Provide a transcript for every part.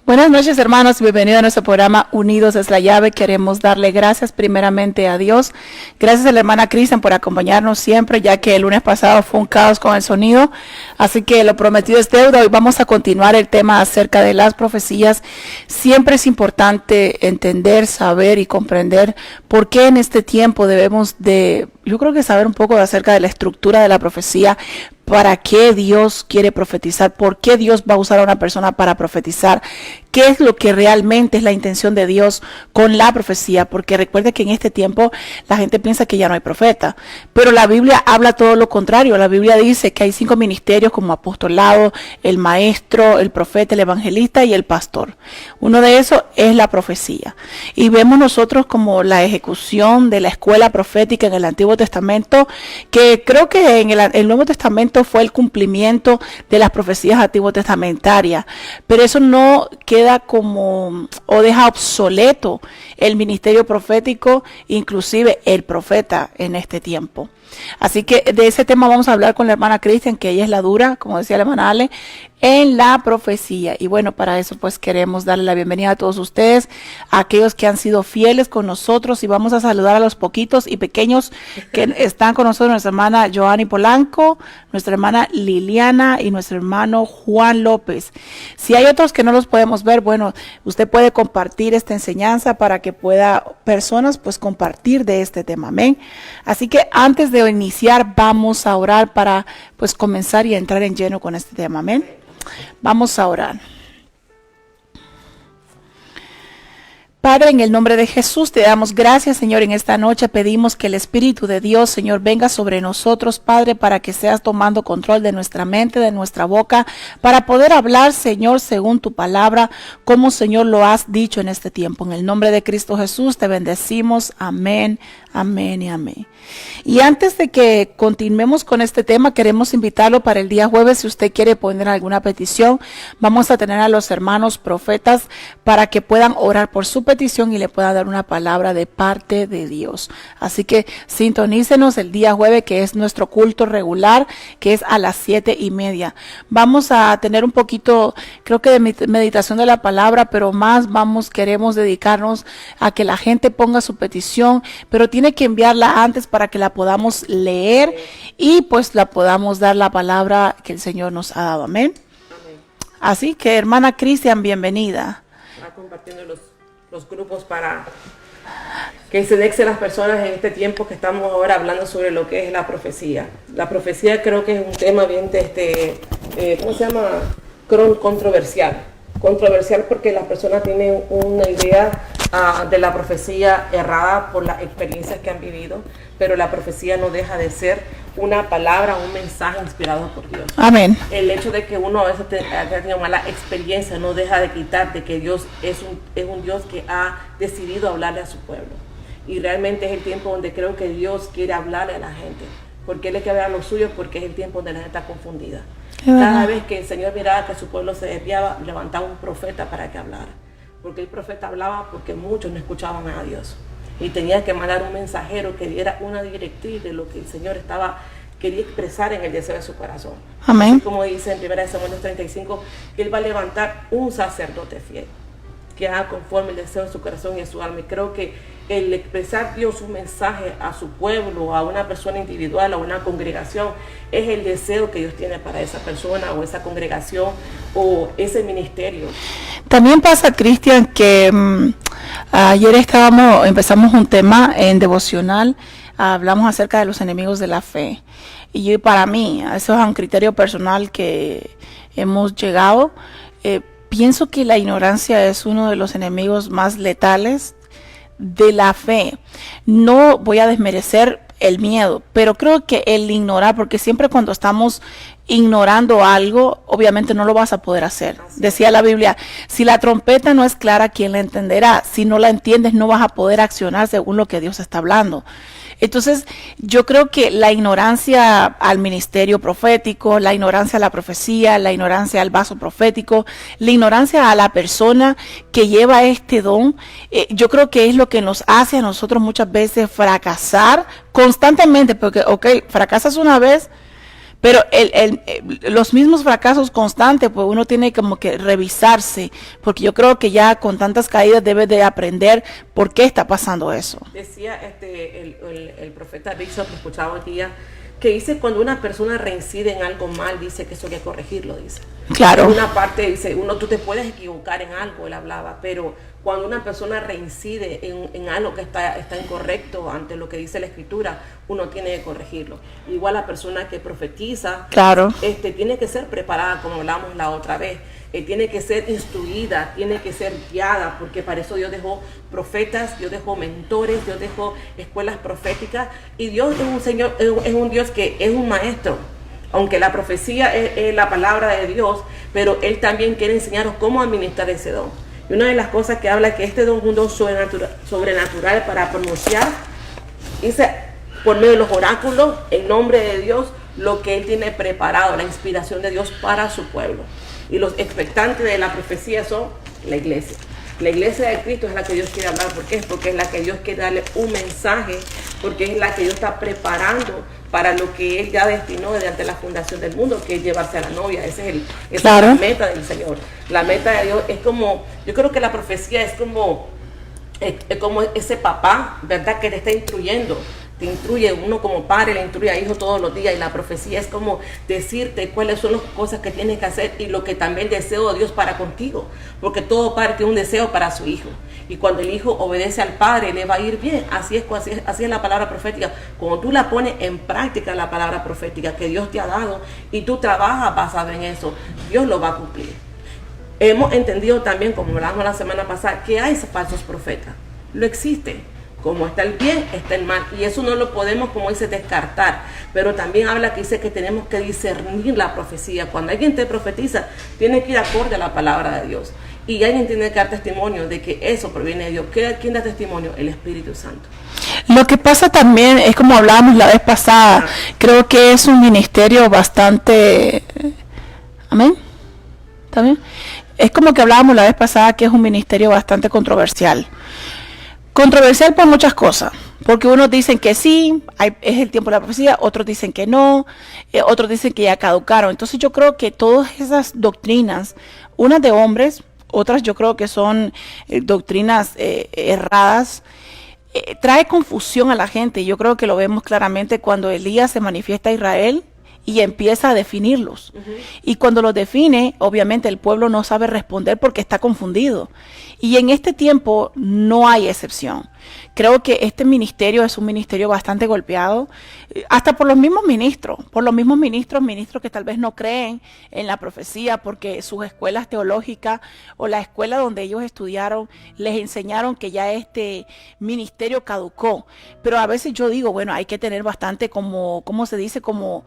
Buenas noches, hermanos, bienvenidos a nuestro programa Unidos es la llave. Queremos darle gracias primeramente a Dios. Gracias a la hermana Cristian por acompañarnos siempre, ya que el lunes pasado fue un caos con el sonido. Así que lo prometido es deuda. Hoy vamos a continuar el tema acerca de las profecías. Siempre es importante entender, saber y comprender por qué en este tiempo debemos yo creo que saber un poco acerca de la estructura de la profecía. ¿Para qué Dios quiere profetizar? ¿Por qué Dios va a usar a una persona para profetizar? ¿Qué es lo que realmente es la intención de Dios con la profecía? Porque recuerde que en este tiempo la gente piensa que ya no hay profeta, pero la Biblia habla todo lo contrario. La Biblia dice que hay 5 ministerios como apostolado, el maestro, el profeta, el evangelista y el pastor. Uno de esos es la profecía. Y vemos nosotros como la ejecución de la escuela profética en el Antiguo Testamento, que creo que en el Nuevo Testamento fue el cumplimiento de las profecías antiguo testamentarias, pero eso no queda como o deja obsoleto el ministerio profético, inclusive el profeta en este tiempo. Así que de ese tema vamos a hablar con la hermana Cristian, que ella es la dura, como decía la hermana Ale, en la profecía. Y bueno, para eso pues queremos darle la bienvenida a todos ustedes, a aquellos que han sido fieles con nosotros, y vamos a saludar a los poquitos y pequeños que están con nosotros, nuestra hermana Joanny Polanco, nuestra hermana Liliana y nuestro hermano Juan López. Si hay otros que no los podemos ver, bueno, usted puede compartir esta enseñanza para que pueda personas pues compartir de este tema, amén. Así que antes de iniciar vamos a orar para pues comenzar y entrar en lleno con este tema, amén. Vamos a orar. Padre, en el nombre de Jesús te damos gracias, Señor. En esta noche pedimos que el Espíritu de Dios, Señor, venga sobre nosotros, Padre, para que seas tomando control de nuestra mente, de nuestra boca, para poder hablar, Señor, según tu palabra, como, Señor, lo has dicho en este tiempo. En el nombre de Cristo Jesús te bendecimos. Amén, amén y amén. Y antes de que continuemos con este tema, queremos invitarlo para el día jueves. Si usted quiere poner alguna petición, vamos a tener a los hermanos profetas para que puedan orar por su petición y le puedan dar una palabra de parte de Dios. Así que sintonícenos el día jueves, que es nuestro culto regular, que es a las 7:30. Vamos a tener un poquito, creo que de meditación de la palabra, pero más queremos dedicarnos a que la gente ponga su petición, pero tiene que enviarla antes para que la podamos leer y pues la podamos dar la palabra que el Señor nos ha dado. Amén. Amén. Así que, hermana Cristian, bienvenida. Va compartiendo los grupos para que se dejen las personas en este tiempo que estamos ahora hablando sobre lo que es la profecía. La profecía creo que es un tema bien ¿cómo se llama? Controversial porque las personas tienen una idea de la profecía errada por las experiencias que han vivido, pero la profecía no deja de ser una palabra, un mensaje inspirado por Dios. Amén. El hecho de que uno a veces haya tenido mala experiencia no deja de quitar de que Dios es un Dios que ha decidido hablarle a su pueblo. Y realmente es el tiempo donde creo que Dios quiere hablarle a la gente, porque Él es que habla a los suyos, porque es el tiempo donde la gente está confundida. Cada vez que el Señor miraba que su pueblo se desviaba, levantaba un profeta para que hablara. Porque el profeta hablaba porque muchos no escuchaban a Dios. Y tenía que mandar un mensajero que diera una directriz de lo que el Señor quería expresar en el deseo de su corazón. Amén. Así como dice en 1 Samuel 35, que Él va a levantar un sacerdote fiel, que haga conforme el deseo de su corazón y de su alma. Y creo que el expresar Dios un mensaje a su pueblo, a una persona individual, a una congregación, es el deseo que Dios tiene para esa persona o esa congregación o ese ministerio. También pasa, Cristian, que ayer empezamos un tema en devocional, hablamos acerca de los enemigos de la fe. Y para mí, eso es un criterio personal que hemos llegado. Pienso que la ignorancia es uno de los enemigos más letales de la fe. No voy a desmerecer el miedo, pero creo que el ignorar, porque siempre cuando estamos ignorando algo, obviamente no lo vas a poder hacer. Decía la Biblia, si la trompeta no es clara, ¿quién la entenderá? Si no la entiendes, no vas a poder accionar según lo que Dios está hablando. Entonces, yo creo que la ignorancia al ministerio profético, la ignorancia a la profecía, la ignorancia al vaso profético, la ignorancia a la persona que lleva este don, yo creo que es lo que nos hace a nosotros muchas veces fracasar constantemente, porque, fracasas una vez, Pero los mismos fracasos constantes, pues uno tiene como que revisarse, porque yo creo que ya con tantas caídas debe de aprender por qué está pasando eso. Decía el profeta Bishop, que escuchaba hoy día, que dice cuando una persona reincide en algo mal, dice que eso hay que corregirlo, dice. Claro. En una parte dice, tú te puedes equivocar en algo, él hablaba, pero cuando una persona reincide en algo que está incorrecto ante lo que dice la Escritura, uno tiene que corregirlo. Igual la persona que profetiza, claro, tiene que ser preparada, como hablamos la otra vez, tiene que ser instruida, tiene que ser guiada, porque para eso Dios dejó profetas, Dios dejó mentores, Dios dejó escuelas proféticas, y Dios es un Señor, es un Dios que es un maestro. Aunque la profecía es la palabra de Dios, pero Él también quiere enseñaros cómo administrar ese don. Y una de las cosas que habla es que este don es un don sobrenatural para pronunciar, dice, por medio de los oráculos, en nombre de Dios, lo que Él tiene preparado, la inspiración de Dios para su pueblo. Y los expectantes de la profecía son la iglesia. La iglesia de Cristo es la que Dios quiere hablar. ¿Por qué? Porque es la que Dios quiere darle un mensaje, porque es la que Dios está preparando para lo que Él ya destinó desde antes de la fundación del mundo, que es llevarse a la novia. Esa es la meta del Señor. La meta de Dios es como, yo creo que la profecía es como ese papá, ¿verdad?, que te está instruyendo. Te instruye, uno como padre le instruye a hijo todos los días, y la profecía es como decirte cuáles son las cosas que tienes que hacer y lo que también el deseo de Dios para contigo, porque todo padre tiene un deseo para su hijo, y cuando el hijo obedece al padre le va a ir bien. Así es la palabra profética. Cuando tú la pones en práctica, la palabra profética que Dios te ha dado, y tú trabajas basado en eso, Dios lo va a cumplir. Hemos entendido también, como hablamos la semana pasada, que hay falsos profetas. Lo existe. Como está el bien, está el mal. Y eso no lo podemos, como dice, descartar. Pero también habla que dice que tenemos que discernir la profecía. Cuando alguien te profetiza, tiene que ir acorde a la palabra de Dios. Y alguien tiene que dar testimonio de que eso proviene de Dios. ¿Quién da testimonio? El Espíritu Santo. Lo que pasa también es como hablábamos la vez pasada. Creo que es un ministerio bastante... ¿Amén? ¿Está bien? Es como que hablábamos la vez pasada que es un ministerio bastante controversial. Controversial por muchas cosas, porque unos dicen que sí, es el tiempo de la profecía, otros dicen que no, otros dicen que ya caducaron. Entonces yo creo que todas esas doctrinas, unas de hombres, otras yo creo que son doctrinas erradas, trae confusión a la gente. Yo creo que lo vemos claramente cuando Elías se manifiesta a Israel y empieza a definirlos. Y cuando los define, obviamente el pueblo no sabe responder porque está confundido. Y en este tiempo no hay excepción. Creo que este ministerio es un ministerio bastante golpeado, hasta por los mismos ministros, ministros que tal vez no creen en la profecía porque sus escuelas teológicas o la escuela donde ellos estudiaron les enseñaron que ya este ministerio caducó. Pero a veces yo digo, bueno, hay que tener bastante como, ¿cómo se dice? Como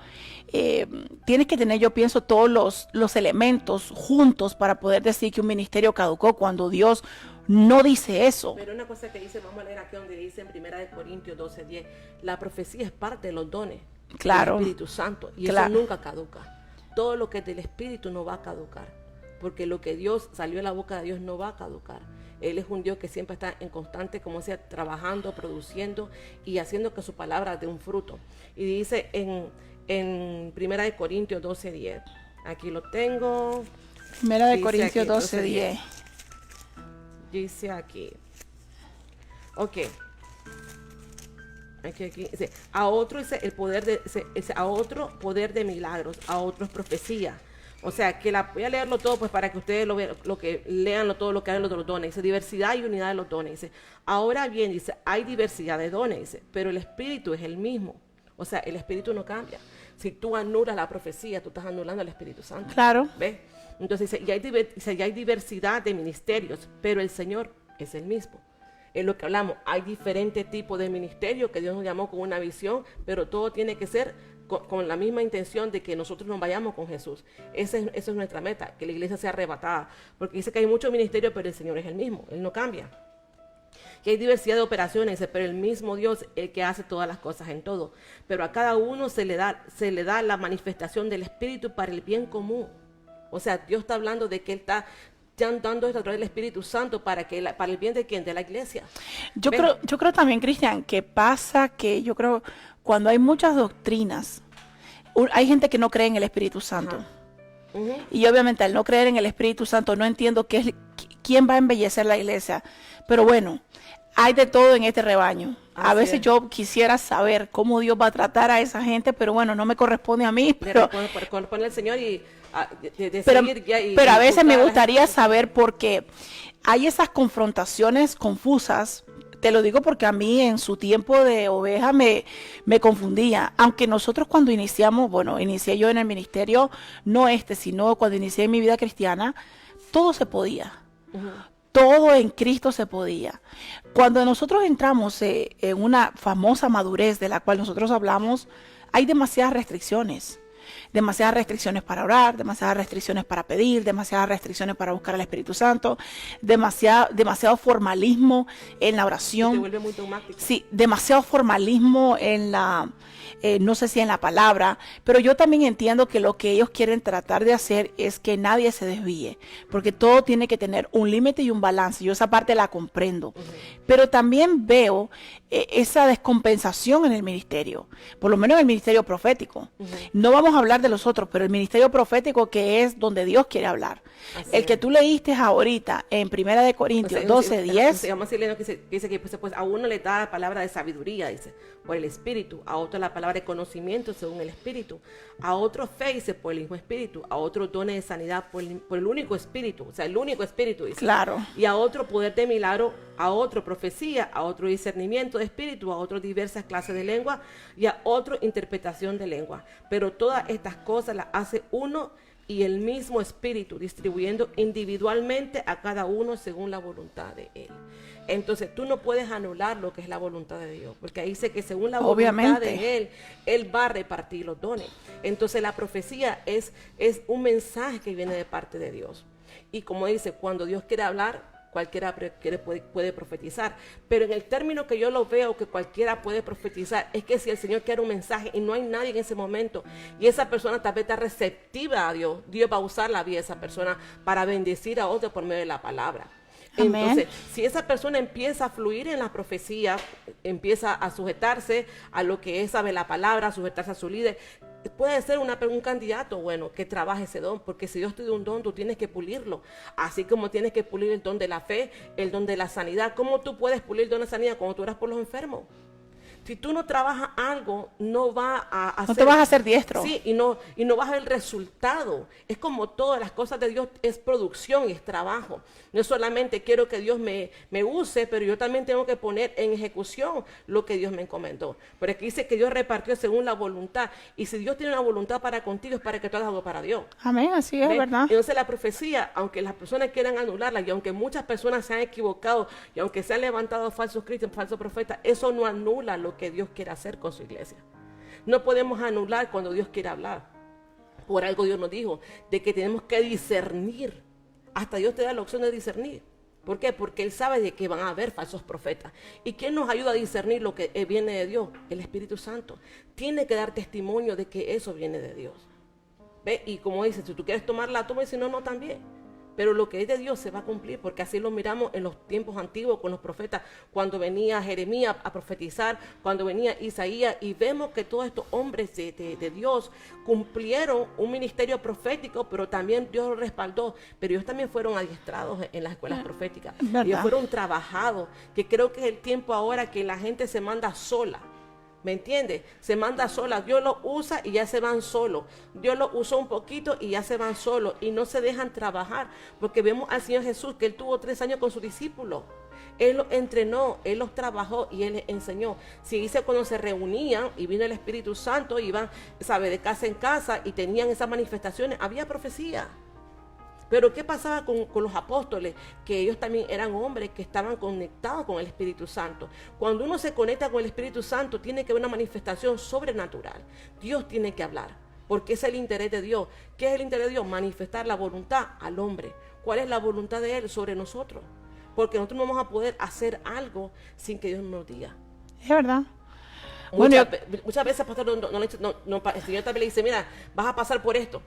tienes que tener, yo pienso, todos los elementos juntos para poder decir que un ministerio caducó cuando Dios no dice eso. Pero una cosa que dice, vamos a leer aquí donde dice en 1 Corintios 12:10, la profecía es parte de los dones del Espíritu Santo, y eso nunca caduca. Todo lo que es del Espíritu no va a caducar, porque lo que Dios salió de la boca de Dios no va a caducar. Él es un Dios que siempre está en constante, como decía, trabajando, produciendo y haciendo que su palabra dé un fruto. Y dice en 1 Corintios 12:10, aquí lo tengo. 1 Corintios 12:10. Dice aquí, ok, aquí dice, a otro dice el poder a otro poder de milagros, a otros profecía. O sea, que voy a leerlo todo pues para que ustedes lo vean, lean todo lo que hay en los dones. Dice, diversidad y unidad de los dones. Dice, ahora bien, dice, hay diversidad de dones, dice, pero el Espíritu es el mismo. O sea, el Espíritu no cambia. Si tú anulas la profecía, tú estás anulando al Espíritu Santo. Claro. ¿Ves? Entonces dice, ya hay diversidad de ministerios, pero el Señor es el mismo. Es lo que hablamos, hay diferentes tipos de ministerios que Dios nos llamó con una visión, pero todo tiene que ser con la misma intención de que nosotros nos vayamos con Jesús. Esa es nuestra meta, que la iglesia sea arrebatada, porque dice que hay muchos ministerios, pero el Señor es el mismo, Él no cambia. Que hay diversidad de operaciones, pero el mismo Dios es el que hace todas las cosas en todo. Pero a cada uno se le da la manifestación del Espíritu para el bien común. O sea, Dios está hablando de que Él está dando esto a través del Espíritu Santo para el bien de ¿quién? De la iglesia. Yo creo también, Cristian, que pasa que yo creo cuando hay muchas doctrinas, hay gente que no cree en el Espíritu Santo. Ajá. Ujú. Y obviamente al no creer en el Espíritu Santo no entiendo quién va a embellecer la iglesia. Pero bueno, hay de todo en este rebaño. A Así veces es. yo quisiera saber cómo Dios va a tratar a esa gente, pero bueno, no me corresponde a mí. Pero, Corresponde al Señor y de pero, seguir ya y pero a veces me disfrutar. gustaría saber por qué hay esas confrontaciones confusas. Te lo digo porque a mí en su tiempo de oveja me confundía. Aunque nosotros cuando iniciamos, bueno, inicié yo en el ministerio, no sino cuando inicié mi vida cristiana, todo se podía. Ujú. Todo en Cristo se podía. Cuando nosotros entramos en una famosa madurez de la cual nosotros hablamos, hay demasiadas restricciones. Demasiadas restricciones para orar, demasiadas restricciones para pedir, demasiadas restricciones para buscar al Espíritu Santo, demasiado formalismo en la Se te oración. vuelve muy dogmático. Sí, demasiado formalismo en no sé si en la palabra, pero yo también entiendo que lo que ellos quieren tratar de hacer es que nadie se desvíe, porque todo tiene que tener un límite y un balance. Yo esa parte la comprendo, pero también veo esa descompensación en el ministerio, por lo menos en el ministerio profético. No vamos a hablar de los otros, pero el ministerio profético, que es donde Dios quiere hablar. Así El es. que tú leíste ahorita en 1 Corintios 12:10. Se llama Sileno que dice que pues, a uno le da la palabra de sabiduría, dice, por el Espíritu, a otro la palabra de conocimiento según el Espíritu, a otro fe, dice, por el mismo Espíritu, a otro dones de sanidad por el único Espíritu, o sea, el único Espíritu, dice. Claro. Y a otro poder de milagro, a otro profecía, a otro discernimiento de espíritu, a otro diversas clases de lengua y a otro interpretación de lengua. Pero todas estas cosas las hace uno y el mismo Espíritu, distribuyendo individualmente a cada uno según la voluntad de Él. Entonces tú no puedes anular lo que es la voluntad de Dios, porque ahí dice que según la voluntad Obviamente. de Él va a repartir los dones. Entonces la profecía es un mensaje que viene de parte de Dios. Y como dice, cuando Dios quiere hablar, cualquiera puede profetizar, pero en el término que yo lo veo que cualquiera puede profetizar es que si el Señor quiere un mensaje y no hay nadie en ese momento y esa persona tal vez está receptiva a Dios, Dios va a usar la vida de esa persona para bendecir a otro por medio de la palabra. Amén. Entonces, si esa persona empieza a fluir en la profecía, empieza a sujetarse a lo que es, sabe, la palabra, a sujetarse a su líder, puede ser un candidato bueno que trabaje ese don, porque si Dios te dio un don, tú tienes que pulirlo, así como tienes que pulir el don de la fe, el don de la sanidad. ¿Cómo tú puedes pulir el don de sanidad cuando tú oras por los enfermos? Si tú no trabajas algo, no va a hacer, No te vas a hacer diestro. Sí, y no vas a ver el resultado. Es como todas las cosas de Dios, es producción y es trabajo. No es solamente quiero que Dios me use, pero yo también tengo que poner en ejecución lo que Dios me encomendó. Pero aquí dice que Dios repartió según la voluntad. Y si Dios tiene una voluntad para contigo, es para que tú hagas algo para Dios. Amén, así es, ¿Ven? ¿verdad? Entonces la profecía, aunque las personas quieran anularla y aunque muchas personas se han equivocado y aunque se han levantado falsos cristianos, falsos profetas, eso no anula lo que Dios quiere hacer con su iglesia. No podemos anular cuando Dios quiere hablar. Por algo Dios nos dijo de que tenemos que discernir. Hasta Dios te da la opción de discernir. ¿Por qué? Porque Él sabe de que van a haber falsos profetas. ¿Y quién nos ayuda a discernir lo que viene de Dios? El Espíritu Santo. Tiene que dar testimonio de que eso viene de Dios. ¿Ve? Y como dice, si tú quieres tomarla, toma, y si no, no también. Pero lo que es de Dios se va a cumplir, porque así lo miramos en los tiempos antiguos con los profetas, cuando venía Jeremías a profetizar, cuando venía Isaías, y vemos que todos estos hombres de Dios cumplieron un ministerio profético, pero también Dios los respaldó, pero ellos también fueron adiestrados en las escuelas proféticas, ¿verdad? ellos fueron trabajados, que creo que es el tiempo ahora que la gente se manda sola. ¿Me entiendes? Se manda sola. Dios lo usa y ya se van solos. Dios lo usó un poquito y ya se van solos. Y no se dejan trabajar. Porque vemos al Señor Jesús que Él tuvo 3 años con sus discípulos. Él los entrenó, Él los trabajó y Él les enseñó. Si dice cuando se reunían y vino el Espíritu Santo, iban, sabe, de casa en casa y tenían esas manifestaciones, había profecía. Pero ¿qué pasaba con los apóstoles? Que ellos también eran hombres que estaban conectados con el Espíritu Santo. Cuando uno se conecta con el Espíritu Santo, tiene que haber una manifestación sobrenatural. Dios tiene que hablar, porque es el interés de Dios. ¿Qué es el interés de Dios? Manifestar la voluntad al hombre. ¿Cuál es la voluntad de Él sobre nosotros? Porque nosotros no vamos a poder hacer algo sin que Dios nos diga. Es verdad. Muchas veces el pastor el Señor también le dice, mira, vas a pasar por esto.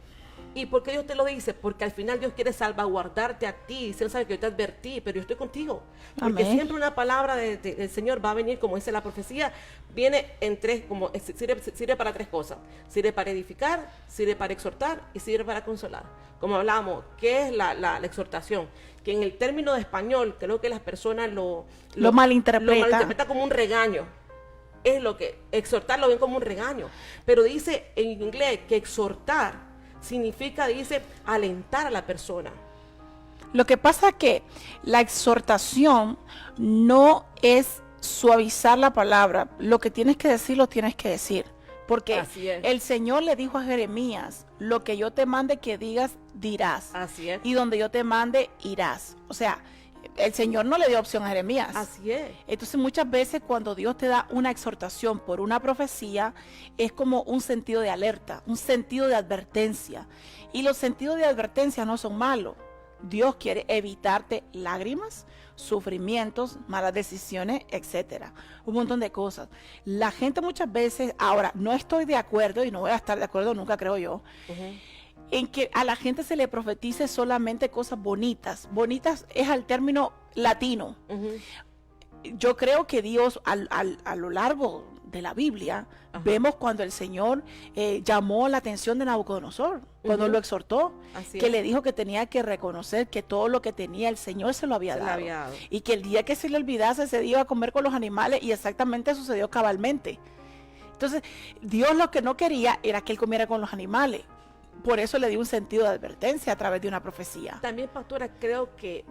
¿Y por qué Dios te lo dice? Porque al final Dios quiere salvaguardarte a ti. Él sabe que yo te advertí, pero yo estoy contigo. Porque Amén. siempre una palabra del Señor va a venir, como dice la profecía, viene en tres, como sirve para tres cosas. Sirve para edificar, sirve para exhortar y sirve para consolar. Como hablamos, ¿qué es la exhortación? Que en el término de español, creo que las personas lo malinterpretan como un regaño. Es lo que exhortar lo ven como un regaño. Pero dice en inglés que exhortar significa, dice, alentar a la persona. Lo que pasa es que la exhortación no es suavizar la palabra. Lo que tienes que decir, lo tienes que decir. Porque Así es. el Señor le dijo a Jeremías, lo que yo te mande que digas, dirás. Así es. Y donde yo te mande, irás. O sea, el Señor no le dio opción a Jeremías. Así es. Entonces muchas veces cuando Dios te da una exhortación por una profecía, es como un sentido de alerta, un sentido de advertencia. Y los sentidos de advertencia no son malos. Dios quiere evitarte lágrimas, sufrimientos, malas decisiones, etcétera. Un montón de cosas. La gente muchas veces, ahora, no estoy de acuerdo y no voy a estar de acuerdo nunca, creo yo, en que a la gente se le profetice solamente cosas bonitas. Bonitas es al término latino. Yo creo que Dios a lo largo de la Biblia, vemos cuando el Señor llamó la atención de Nabucodonosor, cuando lo exhortó, Así que es. le dijo que tenía que reconocer que todo lo que tenía el Señor se lo había Se le dado. había dado. Y que el día que se le olvidase, se iba a comer con los animales, y exactamente sucedió cabalmente. Entonces, Dios lo que no quería era que él comiera con los animales. Por eso le dio un sentido de advertencia a través de una profecía. También, pastora, creo que,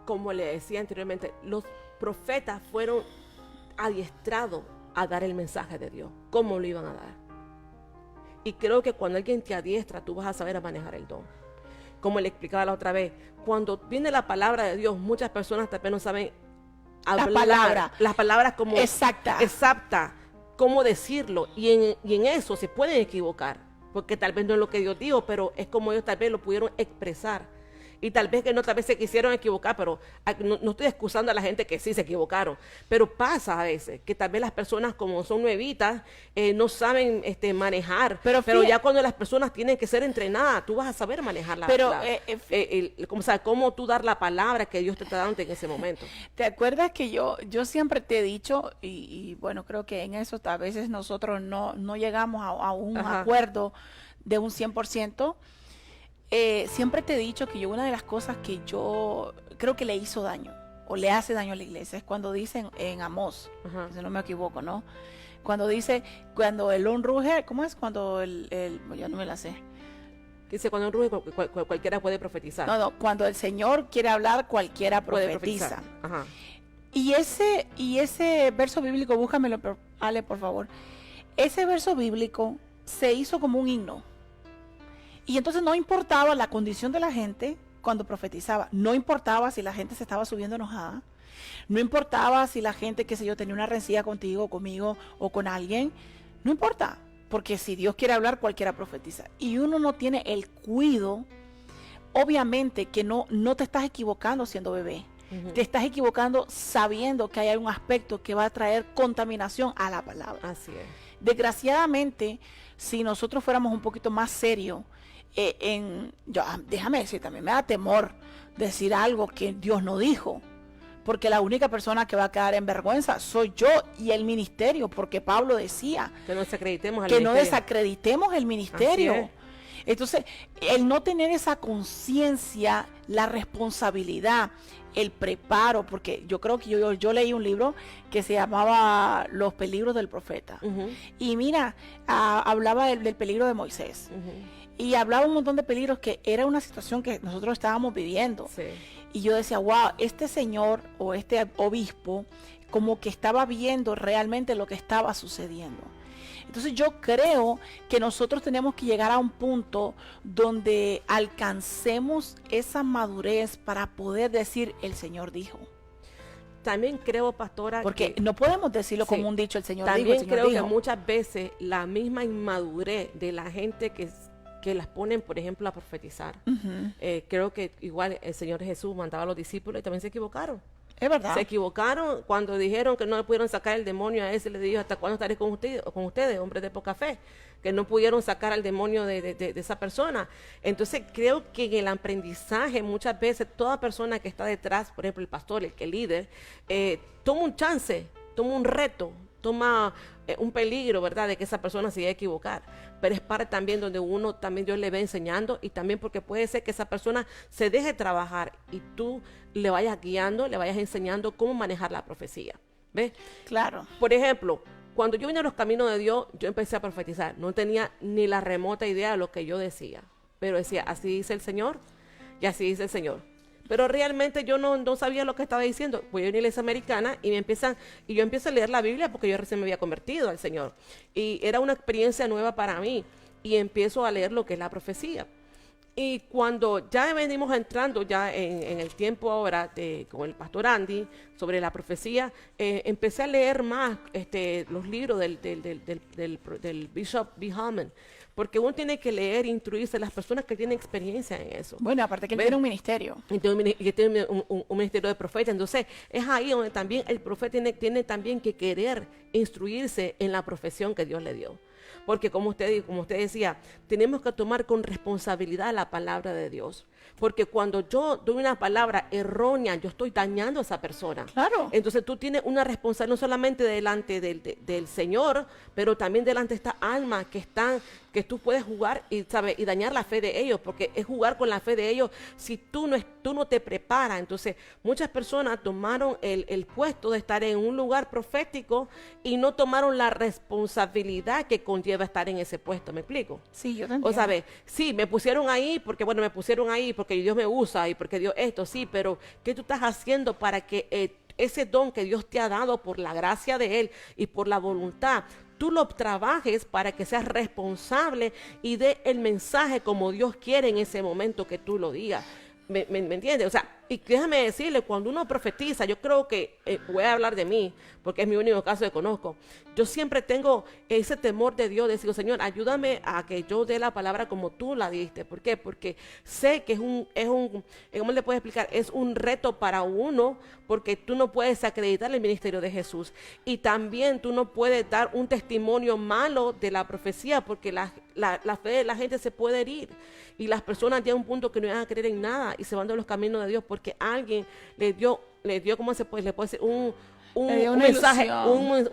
como le decía anteriormente, los profetas fueron adiestrados a dar el mensaje de Dios. ¿Cómo lo iban a dar? Y creo que cuando alguien te adiestra, tú vas a saber a manejar el don. Como le explicaba la otra vez, cuando viene la palabra de Dios, muchas personas también no saben hablar las palabras como exacta, cómo decirlo. Y en eso se pueden equivocar, porque tal vez no es lo que Dios dijo, pero es como ellos tal vez lo pudieron expresar. Y tal vez se quisieron equivocar, pero no estoy excusando a la gente que sí se equivocaron. Pero pasa a veces que tal vez las personas, como son nuevitas, no saben manejar. Pero ya cuando las personas tienen que ser entrenadas, tú vas a saber manejar cómo tú dar la palabra que Dios te está dando en ese momento. ¿Te acuerdas que yo siempre te he dicho, y bueno, creo que en eso a veces nosotros no llegamos a un acuerdo de un 100%? Siempre te he dicho que una de las cosas que yo creo que le hizo daño o le hace daño a la iglesia es cuando dicen en Amós, si no me equivoco, ¿no? Cuando dice, cuando el león ruge, ¿cómo es? Cuando yo no me la sé. Dice, cuando un ruge cualquiera puede profetizar. No, cuando el Señor quiere hablar, cualquiera profetiza. Ajá. Y ese verso bíblico, búscamelo, Ale, por favor. Ese verso bíblico se hizo como un himno. Y entonces no importaba la condición de la gente cuando profetizaba. No importaba si la gente se estaba subiendo enojada. No importaba si la gente, qué sé yo, tenía una rencilla contigo, conmigo o con alguien. No importa. Porque si Dios quiere hablar, cualquiera profetiza. Y uno no tiene el cuidado. Obviamente que no te estás equivocando siendo bebé. Te estás equivocando sabiendo que hay un aspecto que va a traer contaminación a la palabra. Así es. Desgraciadamente, si nosotros fuéramos un poquito más serios, déjame decir, también me da temor decir algo que Dios no dijo, porque la única persona que va a quedar en vergüenza soy yo y el ministerio, porque Pablo decía que no desacreditemos el ministerio. Entonces, el no tener esa conciencia, la responsabilidad, el preparo, porque yo creo que yo leí un libro que se llamaba Los peligros del profeta. Y mira, hablaba del peligro de Moisés. Y hablaba un montón de peligros, que era una situación que nosotros estábamos viviendo. Sí. Y yo decía, wow, este señor o este obispo como que estaba viendo realmente lo que estaba sucediendo. Entonces yo creo que nosotros tenemos que llegar a un punto donde alcancemos esa madurez para poder decir, el Señor dijo. También creo, pastora, porque no podemos decirlo como un dicho, el Señor dijo, el Señor creo dijo. Que muchas veces la misma inmadurez de la gente que las ponen, por ejemplo, a profetizar. Creo que igual el Señor Jesús mandaba a los discípulos y también se equivocaron. Es verdad. Se equivocaron cuando dijeron que no le pudieron sacar el demonio a ese. Le dijo, ¿hasta cuándo estaré con ustedes, hombres de poca fe? Que no pudieron sacar al demonio de esa persona. Entonces creo que en el aprendizaje muchas veces toda persona que está detrás, por ejemplo el pastor, el que líder, toma un chance, toma un reto, toma un peligro, ¿verdad?, de que esa persona se vaya a equivocar. Pero es parte también donde uno también Dios le va enseñando, y también porque puede ser que esa persona se deje trabajar y tú le vayas guiando, le vayas enseñando cómo manejar la profecía. ¿Ves? Claro. Por ejemplo, cuando yo vine a los caminos de Dios, yo empecé a profetizar. No tenía ni la remota idea de lo que yo decía, pero decía, así dice el Señor, y así dice el Señor. Pero realmente yo no sabía lo que estaba diciendo. Voy a una iglesia americana y yo empiezo a leer la Biblia porque yo recién me había convertido al Señor. Y era una experiencia nueva para mí. Y empiezo a leer lo que es la profecía. Y cuando ya venimos entrando ya en el tiempo ahora con el pastor Andy sobre la profecía, empecé a leer más los libros del Bishop B. Holman, porque uno tiene que leer e instruirse las personas que tienen experiencia en eso. Bueno, aparte que él tiene un ministerio. Y tiene un ministerio de profeta. Entonces es ahí donde también el profeta tiene también que querer instruirse en la profesión que Dios le dio. Porque como usted decía, tenemos que tomar con responsabilidad la palabra de Dios. Porque cuando yo doy una palabra errónea, yo estoy dañando a esa persona. Claro. Entonces tú tienes una responsabilidad no solamente delante del Señor, pero también delante de esta alma que tú puedes jugar y dañar la fe de ellos, porque es jugar con la fe de ellos si tú no te preparas. Entonces muchas personas tomaron el puesto de estar en un lugar profético y no tomaron la responsabilidad que conlleva estar en ese puesto. ¿Me explico? Sí, yo también. O sabes, sí, me pusieron ahí porque Dios me usa y porque Dios esto, sí, pero ¿qué tú estás haciendo para que ese don que Dios te ha dado por la gracia de Él y por la voluntad, tú lo trabajes para que seas responsable y dé el mensaje como Dios quiere en ese momento que tú lo digas? ¿Me entiendes? O sea, y déjame decirle, cuando uno profetiza, yo creo que, voy a hablar de mí, porque es mi único caso que conozco, yo siempre tengo ese temor de Dios, de decir, Señor, ayúdame a que yo dé la palabra como tú la diste. ¿Por qué? Porque sé que ¿cómo le puedo explicar? Es un reto para uno, porque tú no puedes acreditar el ministerio de Jesús, y también tú no puedes dar un testimonio malo de la profecía, porque la fe de la gente se puede herir, y las personas llegan a un punto que no van a creer en nada, y se van de los caminos de Dios, porque alguien le dio, ¿cómo se puede? Le puede decir un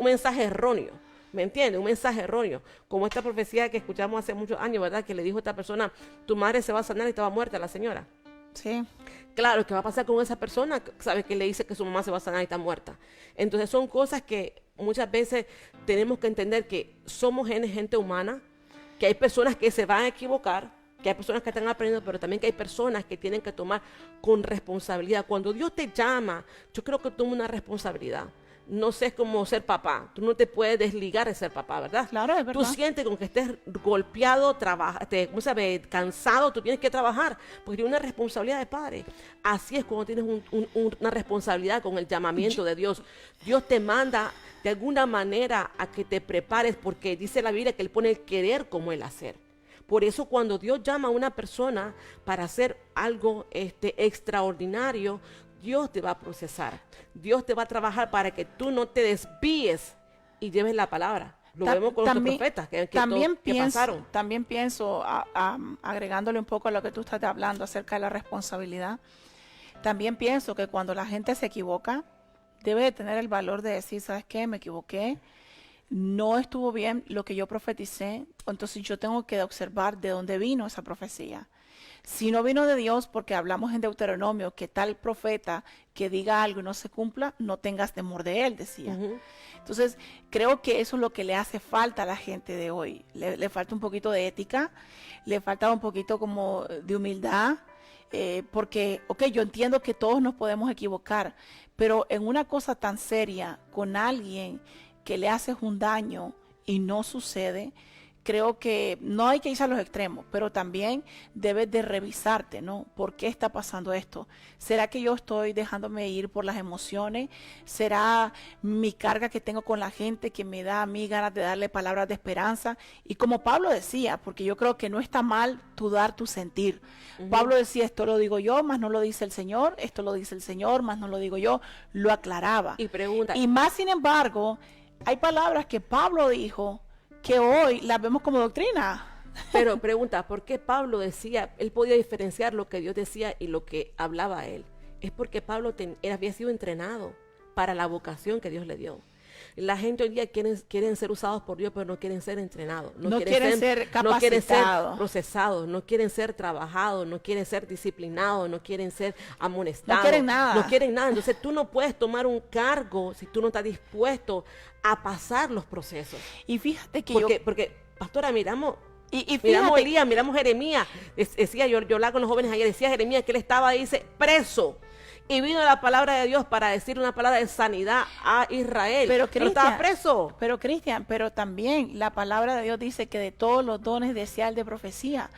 mensaje erróneo. ¿Me entiendes? Un mensaje erróneo. Como esta profecía que escuchamos hace muchos años, ¿verdad? Que le dijo a esta persona, tu madre se va a sanar y estaba muerta la señora. Sí. Claro, ¿qué va a pasar con esa persona? ¿Sabes? Que le dice que su mamá se va a sanar y está muerta. Entonces son cosas que muchas veces tenemos que entender, que somos gente humana, que hay personas que se van a equivocar, que hay personas que están aprendiendo, pero también que hay personas que tienen que tomar con responsabilidad. Cuando Dios te llama, yo creo que toma una responsabilidad. No sé, es como ser papá. Tú no te puedes desligar de ser papá, ¿verdad? Claro, es verdad. Tú sientes con que estés golpeado, cansado, tú tienes que trabajar, porque tienes una responsabilidad de padre. Así es cuando tienes una responsabilidad con el llamamiento de Dios. Dios te manda de alguna manera a que te prepares, porque dice la Biblia que Él pone el querer como el hacer. Por eso cuando Dios llama a una persona para hacer algo extraordinario, Dios te va a procesar. Dios te va a trabajar para que tú no te desvíes y lleves la palabra. Lo vemos con los profetas que pasaron. También pienso, agregándole un poco a lo que tú estás hablando acerca de la responsabilidad, también pienso que cuando la gente se equivoca, debe de tener el valor de decir, ¿sabes qué? Me equivoqué. No estuvo bien lo que yo profeticé, entonces yo tengo que observar de dónde vino esa profecía. Si no vino de Dios, porque hablamos en Deuteronomio que tal profeta que diga algo y no se cumpla, no tengas temor de él, decía. Uh-huh. Entonces, creo que eso es lo que le hace falta a la gente de hoy. Le falta un poquito de ética, le falta un poquito como de humildad, porque, yo entiendo que todos nos podemos equivocar, pero en una cosa tan seria, con alguien que le haces un daño y no sucede, creo que no hay que irse a los extremos, pero también debes de revisarte, ¿no? ¿Por qué está pasando esto? ¿Será que yo estoy dejándome ir por las emociones? ¿Será mi carga que tengo con la gente que me da a mí ganas de darle palabras de esperanza? Y como Pablo decía, porque yo creo que no está mal tú dar tu sentir. Pablo decía, esto lo digo yo, más no lo dice el Señor, esto lo dice el Señor, más no lo digo yo, lo aclaraba. Y pregunta. Y más sin embargo, hay palabras que Pablo dijo que hoy las vemos como doctrina. Pero pregunta, ¿por qué Pablo decía, él podía diferenciar lo que Dios decía y lo que hablaba él? Es porque Pablo había sido entrenado para la vocación que Dios le dio. La gente hoy día quieren ser usados por Dios, pero no quieren ser entrenados. No quieren ser capacitados. No quieren ser procesados, no quieren ser trabajados, no quieren ser disciplinados, no quieren ser amonestados. No quieren nada. No quieren nada. Entonces tú no puedes tomar un cargo si tú no estás dispuesto a pasar los procesos. Y fíjate que porque pastora, miramos fíjate, Elías, miramos Jeremías. Decía, yo hablaba con los jóvenes ayer, decía Jeremías que él estaba ahí, dice, preso. Y vino la palabra de Dios para decir una palabra de sanidad a Israel. Pero estaba preso. Pero Cristian, pero también la palabra de Dios dice que de todos los dones desea el de profecía.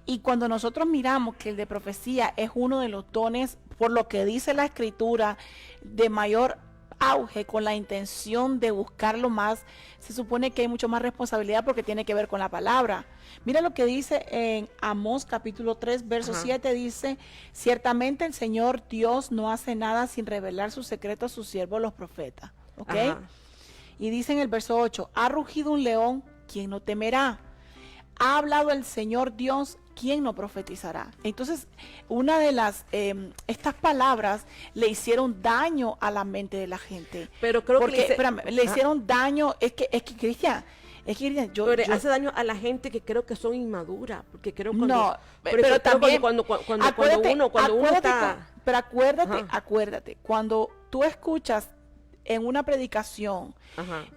Y cuando nosotros miramos que el de profecía es uno de los dones, por lo que dice la Escritura, de mayor auge, con la intención de buscarlo más, se supone que hay mucho más responsabilidad porque tiene que ver con la palabra. Mira lo que dice en Amós capítulo 3 verso 7, dice, ciertamente el Señor Dios no hace nada sin revelar sus secretos a sus siervos los profetas. ¿Ok? Y dice en el verso 8, ha rugido un león, ¿quién no temerá? Ha hablado el Señor Dios, ¿quién no profetizará? Entonces, una de estas palabras le hicieron daño a la mente de la gente. Pero creo que le hicieron daño, es que Cristian, hace daño a la gente que creo que son inmaduras, porque creo cuando, no, pero también cuando uno está, pero acuérdate, cuando tú escuchas en una predicación,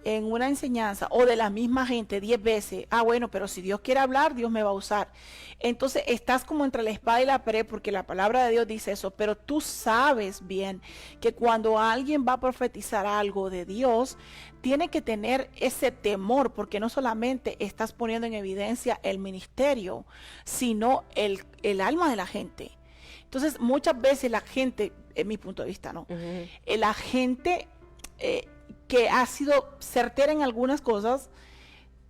en una enseñanza o de la misma gente 10 veces, bueno, pero si Dios quiere hablar, Dios me va a usar. Entonces estás como entre la espada y la pared porque la palabra de Dios dice eso, pero tú sabes bien que cuando alguien va a profetizar algo de Dios, tiene que tener ese temor porque no solamente estás poniendo en evidencia el ministerio, sino el alma de la gente. Entonces muchas veces la gente, en mi punto de vista, ¿no? La gente que ha sido certera en algunas cosas,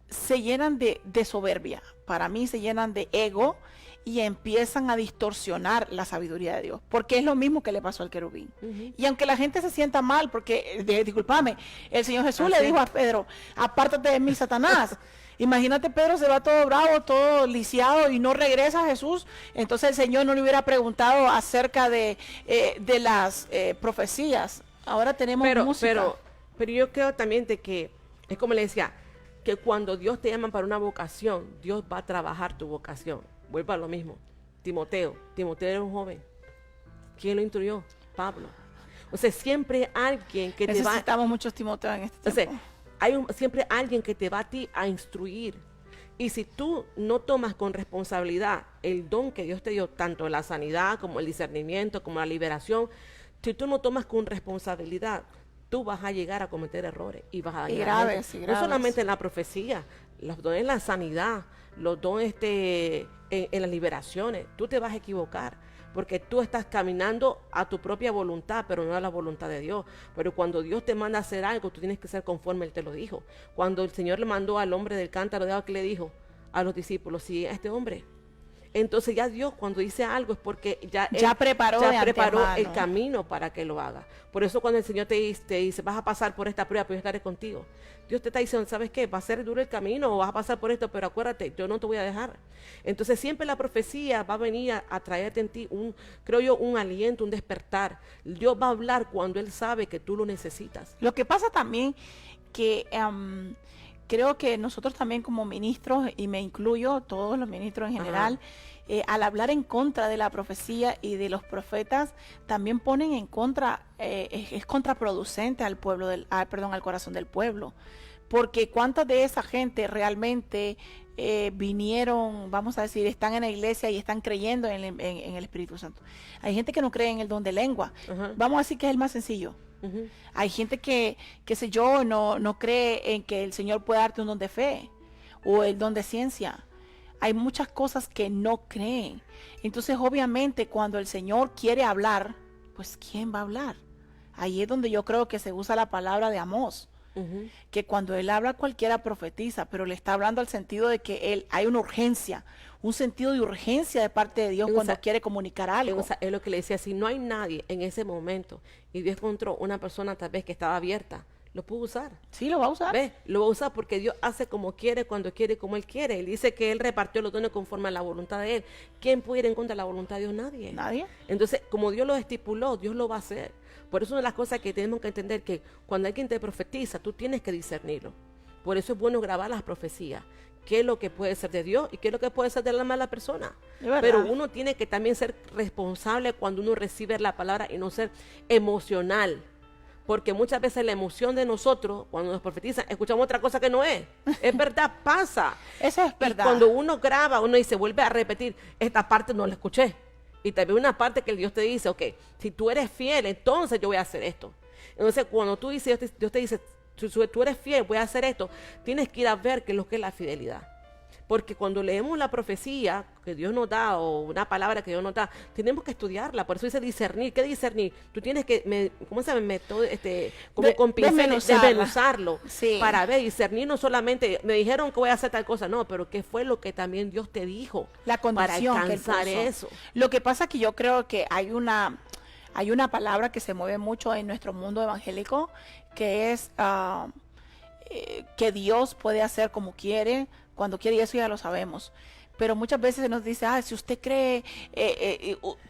se llenan de soberbia, para mí se llenan de ego y empiezan a distorsionar la sabiduría de Dios, porque es lo mismo que le pasó al querubín. Y aunque la gente se sienta mal, porque, discúlpame, el Señor Jesús le dijo a Pedro, apártate de mí, Satanás. Imagínate, Pedro se va todo bravo, todo lisiado y no regresa a Jesús. Entonces el Señor no le hubiera preguntado acerca de las profecías. Ahora tenemos música. Pero yo creo también de que, es como le decía, que cuando Dios te llama para una vocación, Dios va a trabajar tu vocación. Vuelvo a lo mismo. Timoteo era un joven. ¿Quién lo instruyó? Pablo. O sea, siempre alguien que te va... Necesitamos muchos Timoteos en este tiempo. O sea, siempre alguien que te va a ti a instruir. Y si tú no tomas con responsabilidad el don que Dios te dio, tanto la sanidad como el discernimiento, como la liberación, si tú no tomas con responsabilidad, tú vas a llegar a cometer errores y vas a dañar. No solamente en la profecía, los dones en la sanidad, los dones en las liberaciones, tú te vas a equivocar porque tú estás caminando a tu propia voluntad, pero no a la voluntad de Dios. Pero cuando Dios te manda a hacer algo, tú tienes que ser conforme Él te lo dijo. Cuando el Señor le mandó al hombre del cántaro de agua, que le dijo a los discípulos, sigue a este hombre. Entonces ya Dios cuando dice algo es porque ya preparó el camino para que lo haga. Por eso cuando el Señor te dice, vas a pasar por esta prueba, pero yo estaré contigo. Dios te está diciendo, ¿sabes qué? Va a ser duro el camino o vas a pasar por esto, pero acuérdate, yo no te voy a dejar. Entonces siempre la profecía va a venir a traerte en ti un aliento, un despertar. Dios va a hablar cuando Él sabe que tú lo necesitas. Lo que pasa también que... creo que nosotros también como ministros, y me incluyo, todos los ministros en general, al hablar en contra de la profecía y de los profetas, también ponen en contra, es contraproducente al pueblo, al corazón del pueblo. Porque cuántas de esa gente realmente vinieron, vamos a decir, están en la iglesia y están creyendo en el Espíritu Santo. Hay gente que no cree en el don de lengua. Vamos a decir que es el más sencillo. Hay gente que, qué sé yo, no cree en que el Señor puede darte un don de fe. o el don de ciencia. Hay muchas cosas que no creen. Entonces, obviamente, cuando el Señor quiere hablar, pues ¿quién va a hablar? Ahí es donde yo creo que se usa la palabra de Amós. Que cuando él habla cualquiera profetiza, pero le está hablando al sentido de que hay una urgencia, un sentido de urgencia de parte de Dios cuando quiere comunicar algo. Es lo que le decía, si no hay nadie en ese momento y Dios encontró una persona tal vez que estaba abierta, lo pudo usar. Sí, lo va a usar. ¿Ves? Lo va a usar porque Dios hace como quiere, cuando quiere, como Él quiere. Él dice que Él repartió los dones conforme a la voluntad de Él. ¿Quién puede ir en contra de la voluntad de Dios? Nadie. Nadie. Entonces, como Dios lo estipuló, Dios lo va a hacer. Por eso una de las cosas que tenemos que entender que cuando alguien te profetiza, tú tienes que discernirlo. Por eso es bueno grabar las profecías. ¿Qué es lo que puede ser de Dios y qué es lo que puede ser de la mala persona? Pero uno tiene que también ser responsable cuando uno recibe la palabra y no ser emocional. Porque muchas veces la emoción de nosotros, cuando nos profetizan, escuchamos otra cosa que no es. Es verdad, pasa. Eso es verdad. Y cuando uno graba, uno dice, vuelve a repetir, esta parte no la escuché. Y también una parte que Dios te dice, ok, si tú eres fiel, entonces yo voy a hacer esto. Entonces, cuando tú dices, Dios te dice, si tú eres fiel, voy a hacer esto, tienes que ir a ver qué es lo que es la fidelidad. Porque cuando leemos la profecía que Dios nos da o una palabra que Dios nos da, tenemos que estudiarla. Por eso dice discernir. ¿Qué discernir? Tú tienes que, ¿cómo se llama? Método, como con pinceles, desmenuzarlo. Sí. Para ver, discernir no solamente, me dijeron que voy a hacer tal cosa, no, pero qué fue lo que también Dios te dijo. La condición para alcanzar eso. Lo que pasa es que yo creo que hay una palabra que se mueve mucho en nuestro mundo evangélico, que es que Dios puede hacer como quiere, cuando quiere, y eso ya lo sabemos. Pero muchas veces se nos dice, si usted cree,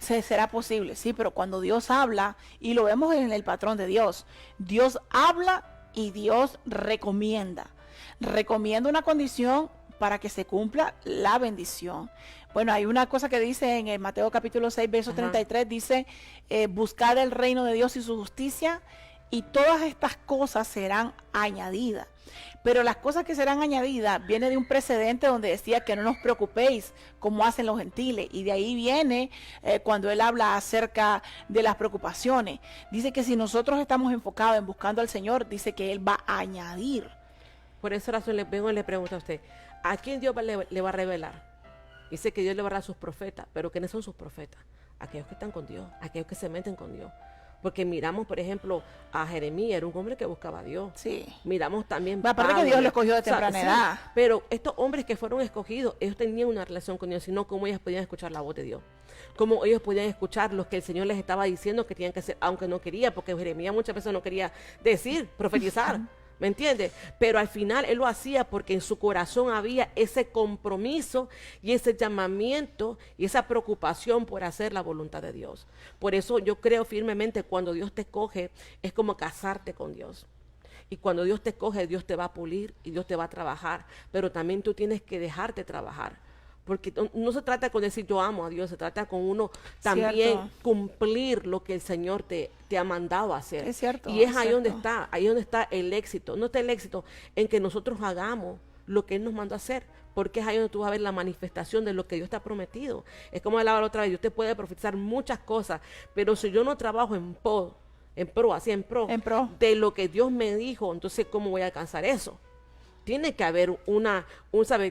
será posible. Sí, pero cuando Dios habla, y lo vemos en el patrón de Dios, Dios habla y Dios recomienda. Recomienda una condición para que se cumpla la bendición. Bueno, hay una cosa que dice en el Mateo capítulo 6, verso 33, dice, buscar el reino de Dios y su justicia, y todas estas cosas serán añadidas. Pero las cosas que serán añadidas viene de un precedente donde decía que no nos preocupéis como hacen los gentiles. Y de ahí viene cuando él habla acerca de las preocupaciones. Dice que si nosotros estamos enfocados en buscando al Señor, dice que Él va a añadir. Por esa razón le pregunto a usted, ¿a quién Dios le va a revelar? Dice que Dios le va a dar a sus profetas, pero ¿quiénes son sus profetas? Aquellos que están con Dios, aquellos que se meten con Dios. Porque miramos, por ejemplo, a Jeremías, era un hombre que buscaba a Dios. Sí. Miramos también aparte que Dios lo escogió de temprana edad. Sí, pero estos hombres que fueron escogidos, ellos tenían una relación con Dios, sino cómo ellos podían escuchar la voz de Dios. Cómo ellos podían escuchar lo que el Señor les estaba diciendo que tenían que hacer, aunque no quería, porque Jeremías muchas veces no quería decir, profetizar. ¿Me entiendes? Pero al final él lo hacía porque en su corazón había ese compromiso y ese llamamiento y esa preocupación por hacer la voluntad de Dios. Por eso yo creo firmemente cuando Dios te escoge es como casarte con Dios. Y cuando Dios te escoge, Dios te va a pulir y Dios te va a trabajar. Pero también tú tienes que dejarte trabajar. Porque no se trata con decir yo amo a Dios, se trata con uno también cumplir lo que el Señor te ha mandado a hacer. Es cierto. Y es ahí donde está el éxito. No está el éxito en que nosotros hagamos lo que Él nos mandó a hacer, porque es ahí donde tú vas a ver la manifestación de lo que Dios te ha prometido. Es como hablaba la otra vez, Dios te puede profetizar muchas cosas, pero si yo no trabajo en pro de lo que Dios me dijo, entonces ¿cómo voy a alcanzar eso? Tiene que haber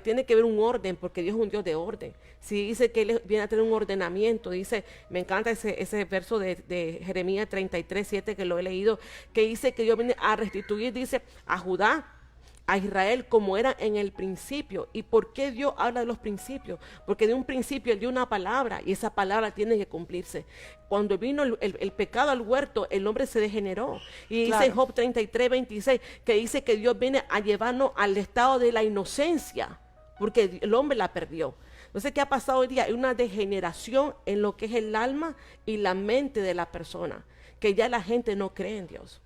tiene que haber un orden, porque Dios es un Dios de orden. Si dice que Él viene a tener un ordenamiento, dice, me encanta ese verso de Jeremías 33:7 que lo he leído, que dice que Dios viene a restituir, dice, a Judá, a Israel como era en el principio. ¿Y por qué Dios habla de los principios? Porque de un principio Él dio una palabra y esa palabra tiene que cumplirse. Cuando vino el pecado al huerto, el hombre se degeneró. Y dice en Job 33:26 que dice que Dios viene a llevarnos al estado de la inocencia, porque el hombre la perdió. Entonces, ¿qué ha pasado hoy día? Hay una degeneración en lo que es el alma y la mente de la persona, que ya la gente no cree en Dios.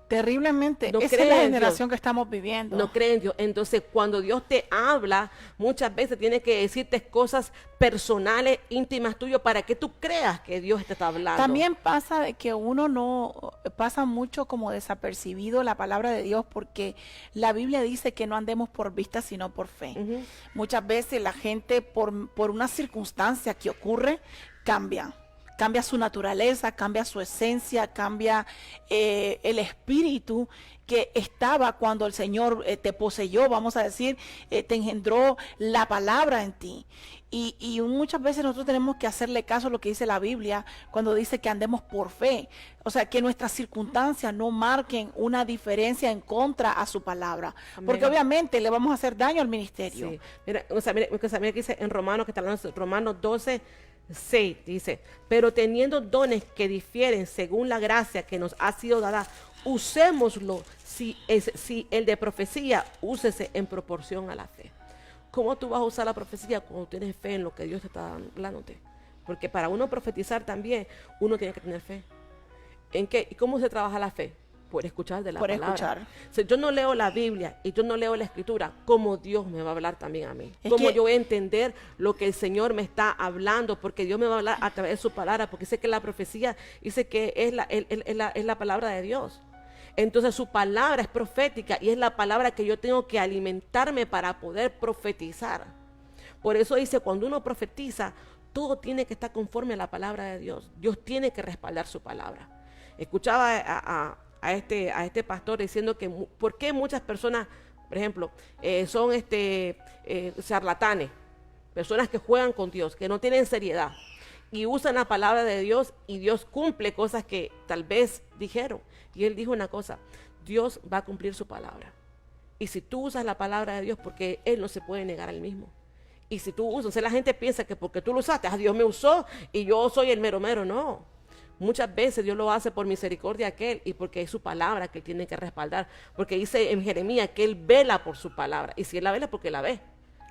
Terriblemente, esa es la generación que estamos viviendo. No creen en Dios. Entonces, cuando Dios te habla, muchas veces tiene que decirte cosas personales, íntimas tuyas, para que tú creas que Dios te está hablando. También pasa de que uno no pasa mucho como desapercibido la palabra de Dios, porque la Biblia dice que no andemos por vista, sino por fe. Muchas veces la gente, por una circunstancia que ocurre, cambia su naturaleza, cambia su esencia, cambia el espíritu, que estaba cuando el Señor te poseyó, vamos a decir, te engendró la palabra en ti. Y muchas veces nosotros tenemos que hacerle caso a lo que dice la Biblia cuando dice que andemos por fe. O sea, que nuestras circunstancias no marquen una diferencia en contra a su palabra. Amén. Porque obviamente le vamos a hacer daño al ministerio. Sí. Mira que dice en Romanos, que está hablando, Romanos 12:6, dice, pero teniendo dones que difieren según la gracia que nos ha sido dada, usémoslo. Si el de profecía, úsese en proporción a la fe. ¿Cómo tú vas a usar la profecía cuando tienes fe en lo que Dios te está hablándote? Porque para uno profetizar también, uno tiene que tener fe. ¿En qué? ¿Y cómo se trabaja la fe? Por escuchar de la palabra. Escuchar. O sea, yo no leo la Biblia y yo no leo la Escritura, como Dios me va a hablar también a mí. Como yo voy a entender lo que el Señor me está hablando, porque Dios me va a hablar a través de su palabra, porque dice que la profecía, dice que es la palabra de Dios. Entonces su palabra es profética y es la palabra que yo tengo que alimentarme para poder profetizar. Por eso dice, cuando uno profetiza, todo tiene que estar conforme a la palabra de Dios. Dios tiene que respaldar su palabra. Escuchaba a este pastor diciendo que por qué muchas personas, por ejemplo, son charlatanes, personas que juegan con Dios, que no tienen seriedad y usan la palabra de Dios y Dios cumple cosas que tal vez dijeron. Y él dijo una cosa, Dios va a cumplir su palabra. Y si tú usas la palabra de Dios, porque Él no se puede negar a Él mismo. Y si tú usas, la gente piensa que porque tú lo usaste, Dios me usó y yo soy el mero mero. No. Muchas veces Dios lo hace por misericordia de aquel y porque es su palabra que Él tiene que respaldar. Porque dice en Jeremías que Él vela por su palabra. Y si Él la vela, porque la ve.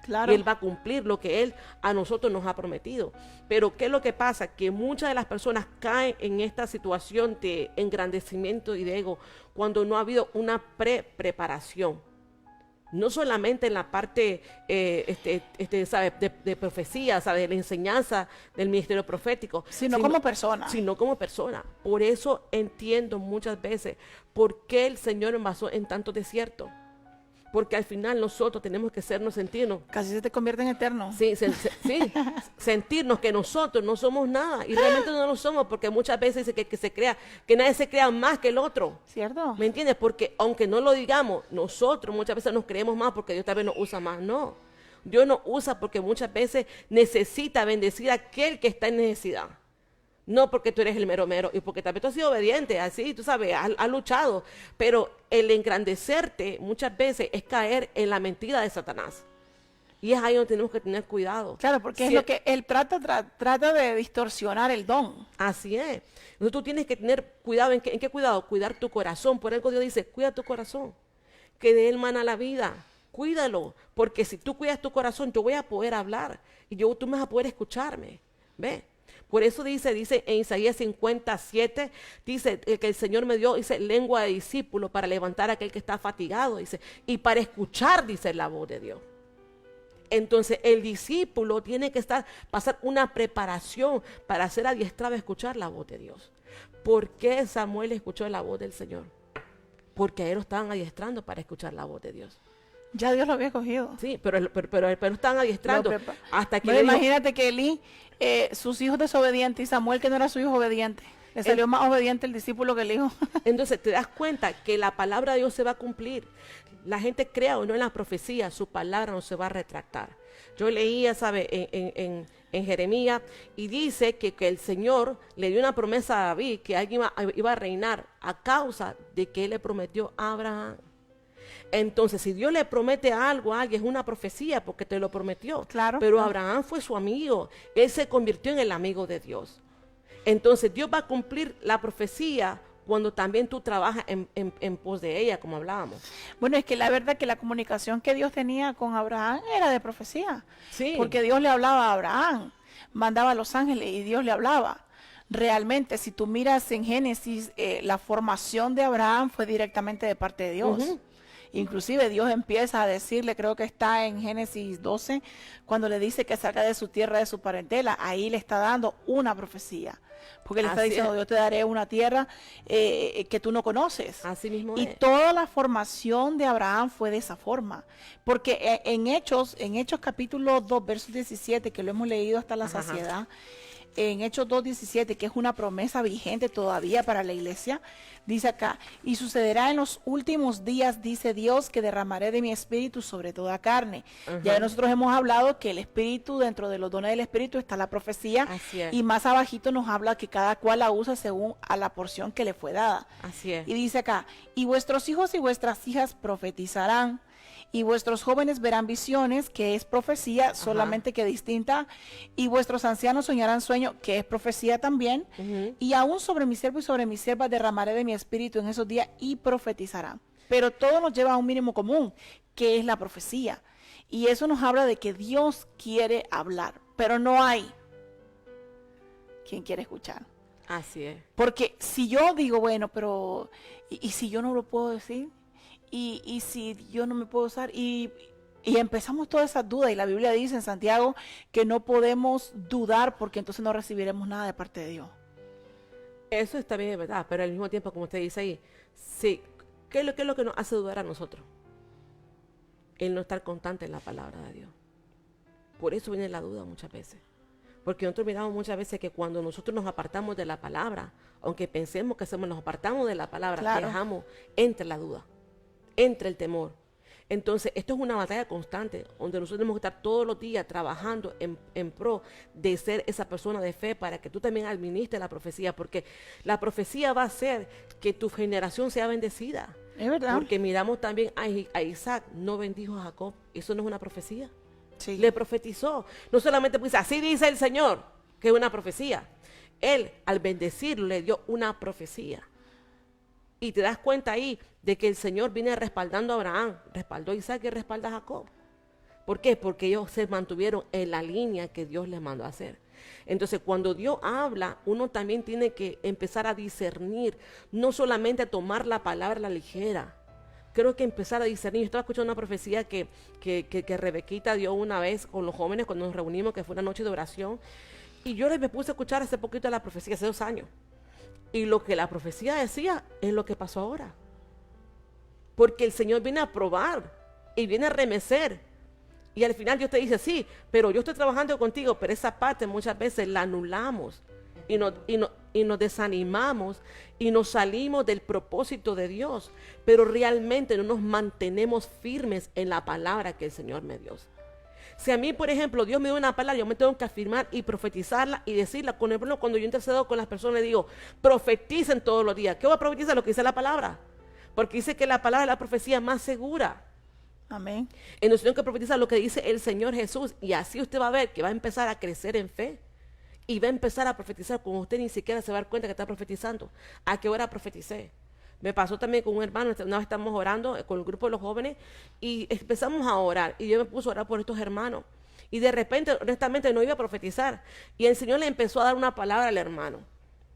Claro. Y Él va a cumplir lo que Él a nosotros nos ha prometido. Pero ¿qué es lo que pasa? Que muchas de las personas caen en esta situación de engrandecimiento y de ego cuando no ha habido una preparación. No solamente en la parte ¿sabe? De profecía, ¿sabe? De la enseñanza del ministerio profético. Sino como persona. Sino como persona. Por eso entiendo muchas veces por qué el Señor me basó en tanto desierto. Porque al final nosotros tenemos que sentirnos. Casi se te convierte en eterno. Sí, sentirnos que nosotros no somos nada. Y realmente no lo somos, porque muchas veces dice que nadie se crea más que el otro. ¿Cierto? ¿Me entiendes? Porque aunque no lo digamos, nosotros muchas veces nos creemos más porque Dios tal vez nos usa más. No. Dios nos usa porque muchas veces necesita bendecir a aquel que está en necesidad. No porque tú eres el mero mero y porque tal vez tú has sido obediente, así, tú sabes, has luchado. Pero el engrandecerte muchas veces es caer en la mentira de Satanás. Y es ahí donde tenemos que tener cuidado. Claro, porque es lo que él trata de distorsionar el don. Así es. Entonces tú tienes que tener cuidado. ¿En qué cuidado? Cuidar tu corazón. Por algo Dios dice, cuida tu corazón, que de él mana la vida. Cuídalo, porque si tú cuidas tu corazón, yo voy a poder hablar y tú me vas a poder escucharme. ¿Ves? Por eso dice en Isaías 57, dice que el Señor me dio, dice, lengua de discípulo para levantar a aquel que está fatigado, dice, y para escuchar, dice, la voz de Dios. Entonces el discípulo tiene que pasar una preparación para ser adiestrado a escuchar la voz de Dios. ¿Por qué Samuel escuchó la voz del Señor? Porque a él lo estaban adiestrando para escuchar la voz de Dios. Ya Dios lo había cogido. Sí, pero están adiestrando. Hasta que imagínate que Elí, sus hijos desobedientes y Samuel, que no era su hijo obediente, le salió más obediente el discípulo que el hijo. Entonces te das cuenta que la palabra de Dios se va a cumplir. La gente crea o no en la profecía, su palabra no se va a retractar. Yo leía, ¿sabe? En Jeremías, y dice que el Señor le dio una promesa a David, que alguien iba a reinar a causa de que él le prometió a Abraham. Entonces, si Dios le promete algo a alguien, es una profecía porque te lo prometió. Claro. Pero Abraham fue su amigo. Él se convirtió en el amigo de Dios. Entonces, Dios va a cumplir la profecía cuando también tú trabajas en pos de ella, como hablábamos. Bueno, es que la verdad que la comunicación que Dios tenía con Abraham era de profecía. Sí. Porque Dios le hablaba a Abraham, mandaba a los ángeles y Dios le hablaba. Realmente, si tú miras en Génesis, la formación de Abraham fue directamente de parte de Dios. Uh-huh. Inclusive Dios empieza a decirle, creo que está en Génesis 12, cuando le dice que salga de su tierra, de su parentela, ahí le está dando una profecía. Porque le está diciendo, yo te daré una tierra que tú no conoces. Así mismo y toda la formación de Abraham fue de esa forma. Porque en Hechos capítulo 2, verso 17, que lo hemos leído hasta la saciedad, en Hechos 2:17, que es una promesa vigente todavía para la iglesia, dice acá, y sucederá en los últimos días, dice Dios, que derramaré de mi espíritu sobre toda carne. Ya nosotros hemos hablado que el espíritu, dentro de los dones del espíritu está la profecía, y más abajito nos habla que cada cual la usa según a la porción que le fue dada. Así es. Y dice acá, y vuestros hijos y vuestras hijas profetizarán, y vuestros jóvenes verán visiones, que es profecía, solamente que distinta, y vuestros ancianos soñarán sueño, que es profecía también, y aún sobre mi siervo y sobre mis siervas derramaré de mi espíritu en esos días y profetizarán. Pero todo nos lleva a un mínimo común, que es la profecía. Y eso nos habla de que Dios quiere hablar, pero no hay quien quiere escuchar. Así es. Porque si yo digo, bueno, pero, ¿y si yo no lo puedo decir? Y si yo no me puedo usar, y empezamos todas esas dudas, y la Biblia dice en Santiago que no podemos dudar porque entonces no recibiremos nada de parte de Dios. Eso está bien, de verdad, pero al mismo tiempo, como usted dice ahí, sí, ¿qué es lo que nos hace dudar a nosotros? El no estar constante en la palabra de Dios. Por eso viene la duda muchas veces. Porque nosotros miramos muchas veces que cuando nosotros nos apartamos de la palabra, aunque pensemos que nos apartamos de la palabra, dejamos entre la duda, entre el temor. Entonces, esto es una batalla constante, donde nosotros tenemos que estar todos los días trabajando en pro de ser esa persona de fe, para que tú también administres la profecía, porque la profecía va a hacer que tu generación sea bendecida. Es verdad. Porque miramos también a Isaac, no bendijo a Jacob. ¿Eso no es una profecía? Sí. Le profetizó. No solamente pues así dice el Señor, que es una profecía. Él, al bendecirlo, le dio una profecía. Y te das cuenta ahí de que el Señor viene respaldando a Abraham, respaldó a Isaac y respalda a Jacob. ¿Por qué? Porque ellos se mantuvieron en la línea que Dios les mandó a hacer. Entonces, cuando Dios habla, uno también tiene que empezar a discernir, no solamente a tomar la palabra a la ligera. Creo que empezar a discernir. Yo estaba escuchando una profecía que Rebequita dio una vez con los jóvenes cuando nos reunimos, que fue una noche de oración. Y yo me puse a escuchar hace poquito la profecía, hace 2 años. Y lo que la profecía decía es lo que pasó ahora. Porque el Señor viene a probar y viene a remecer. Y al final Dios te dice, sí, pero yo estoy trabajando contigo, pero esa parte muchas veces la anulamos. Y nos desanimamos y nos salimos del propósito de Dios, pero realmente no nos mantenemos firmes en la palabra que el Señor me dio. Si a mí, por ejemplo, Dios me da una palabra, yo me tengo que afirmar y profetizarla y decirla. Por ejemplo, cuando yo intercedo con las personas, le digo, profeticen todos los días. ¿Qué voy a profetizar? Lo que dice la palabra, porque dice que la palabra es la profecía más segura. Amén. Entonces tengo que profetizar lo que dice el Señor Jesús, y así usted va a ver que va a empezar a crecer en fe. Y va a empezar a profetizar cuando usted ni siquiera se va a dar cuenta que está profetizando. ¿A qué hora profeticé? Me pasó también con un hermano, una vez estamos orando con el grupo de los jóvenes y empezamos a orar. Y yo me puse a orar por estos hermanos. Y de repente, honestamente, no iba a profetizar. Y el Señor le empezó a dar una palabra al hermano.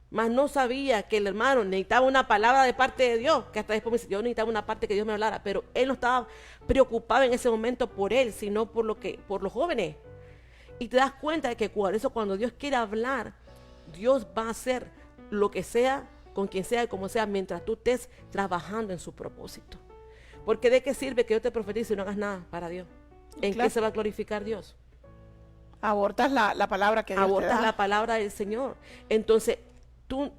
Mas no sabía que el hermano necesitaba una palabra de parte de Dios. Que hasta después me dice, yo necesitaba una parte que Dios me hablara. Pero él no estaba preocupado en ese momento por él, sino por los jóvenes. Y te das cuenta de que cuando Dios quiere hablar, Dios va a hacer lo que sea, con quien sea y como sea, mientras tú estés trabajando en su propósito. Porque ¿de qué sirve que yo te profetice y no hagas nada para Dios? ¿En qué se va a glorificar Dios? Abortas la palabra que Dios te da. Abortas la palabra del Señor. Entonces,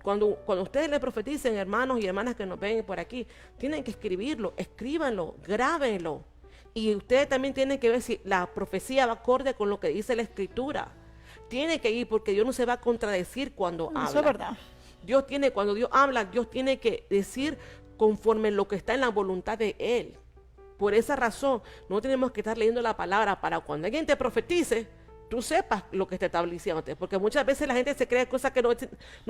cuando ustedes le profeticen, hermanos y hermanas que nos ven por aquí, tienen que escribirlo, escríbanlo, grábenlo. Y ustedes también tienen que ver si la profecía va acorde con lo que dice la Escritura. Tiene que ir, porque Dios no se va a contradecir cuando habla. Eso es verdad. Cuando Dios habla, Dios tiene que decir conforme lo que está en la voluntad de Él. Por esa razón, no tenemos que estar leyendo la palabra para cuando alguien te profetice, tú sepas lo que te está diciendo. Porque muchas veces la gente se cree cosas que no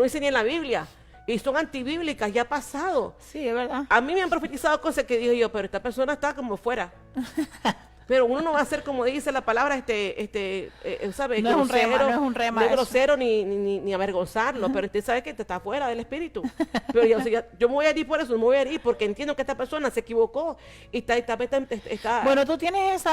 dicen ni en la Biblia. Y son antibíblicas, ya ha pasado. Sí, es verdad. A mí me han profetizado cosas que digo yo, pero esta persona está como fuera. Pero uno no va a ser como dice la palabra, ¿sabes? No es un rema. No es grosero ni avergonzarlo, pero usted sabe que te está fuera del espíritu. Pero yo me voy a herir por eso, no me voy a herir porque entiendo que esta persona se equivocó y está. Bueno, tú tienes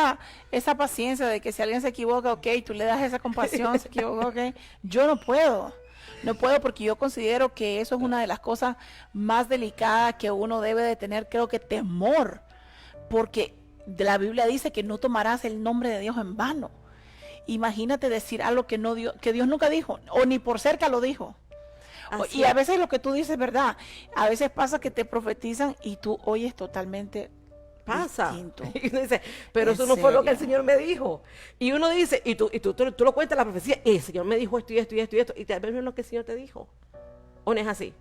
esa paciencia de que si alguien se equivoca, ok, tú le das esa compasión, se equivocó, ok. Yo no puedo. No puedo, porque yo considero que eso es una de las cosas más delicadas que uno debe de tener, creo que temor, porque la Biblia dice que no tomarás el nombre de Dios en vano. Imagínate decir algo que no Dios, que Dios nunca dijo, o ni por cerca lo dijo. Así Y a es. veces lo que tú dices es verdad. A veces pasa que te profetizan y tú oyes totalmente Pasa. distinto. Y uno dice, pero ¿En eso no fue lo que el serio? Señor me dijo. Y uno dice, y tú lo cuentas la profecía, el Señor me dijo esto y esto y esto y esto, y tal vez no es lo que el Señor te dijo. ¿O no es así?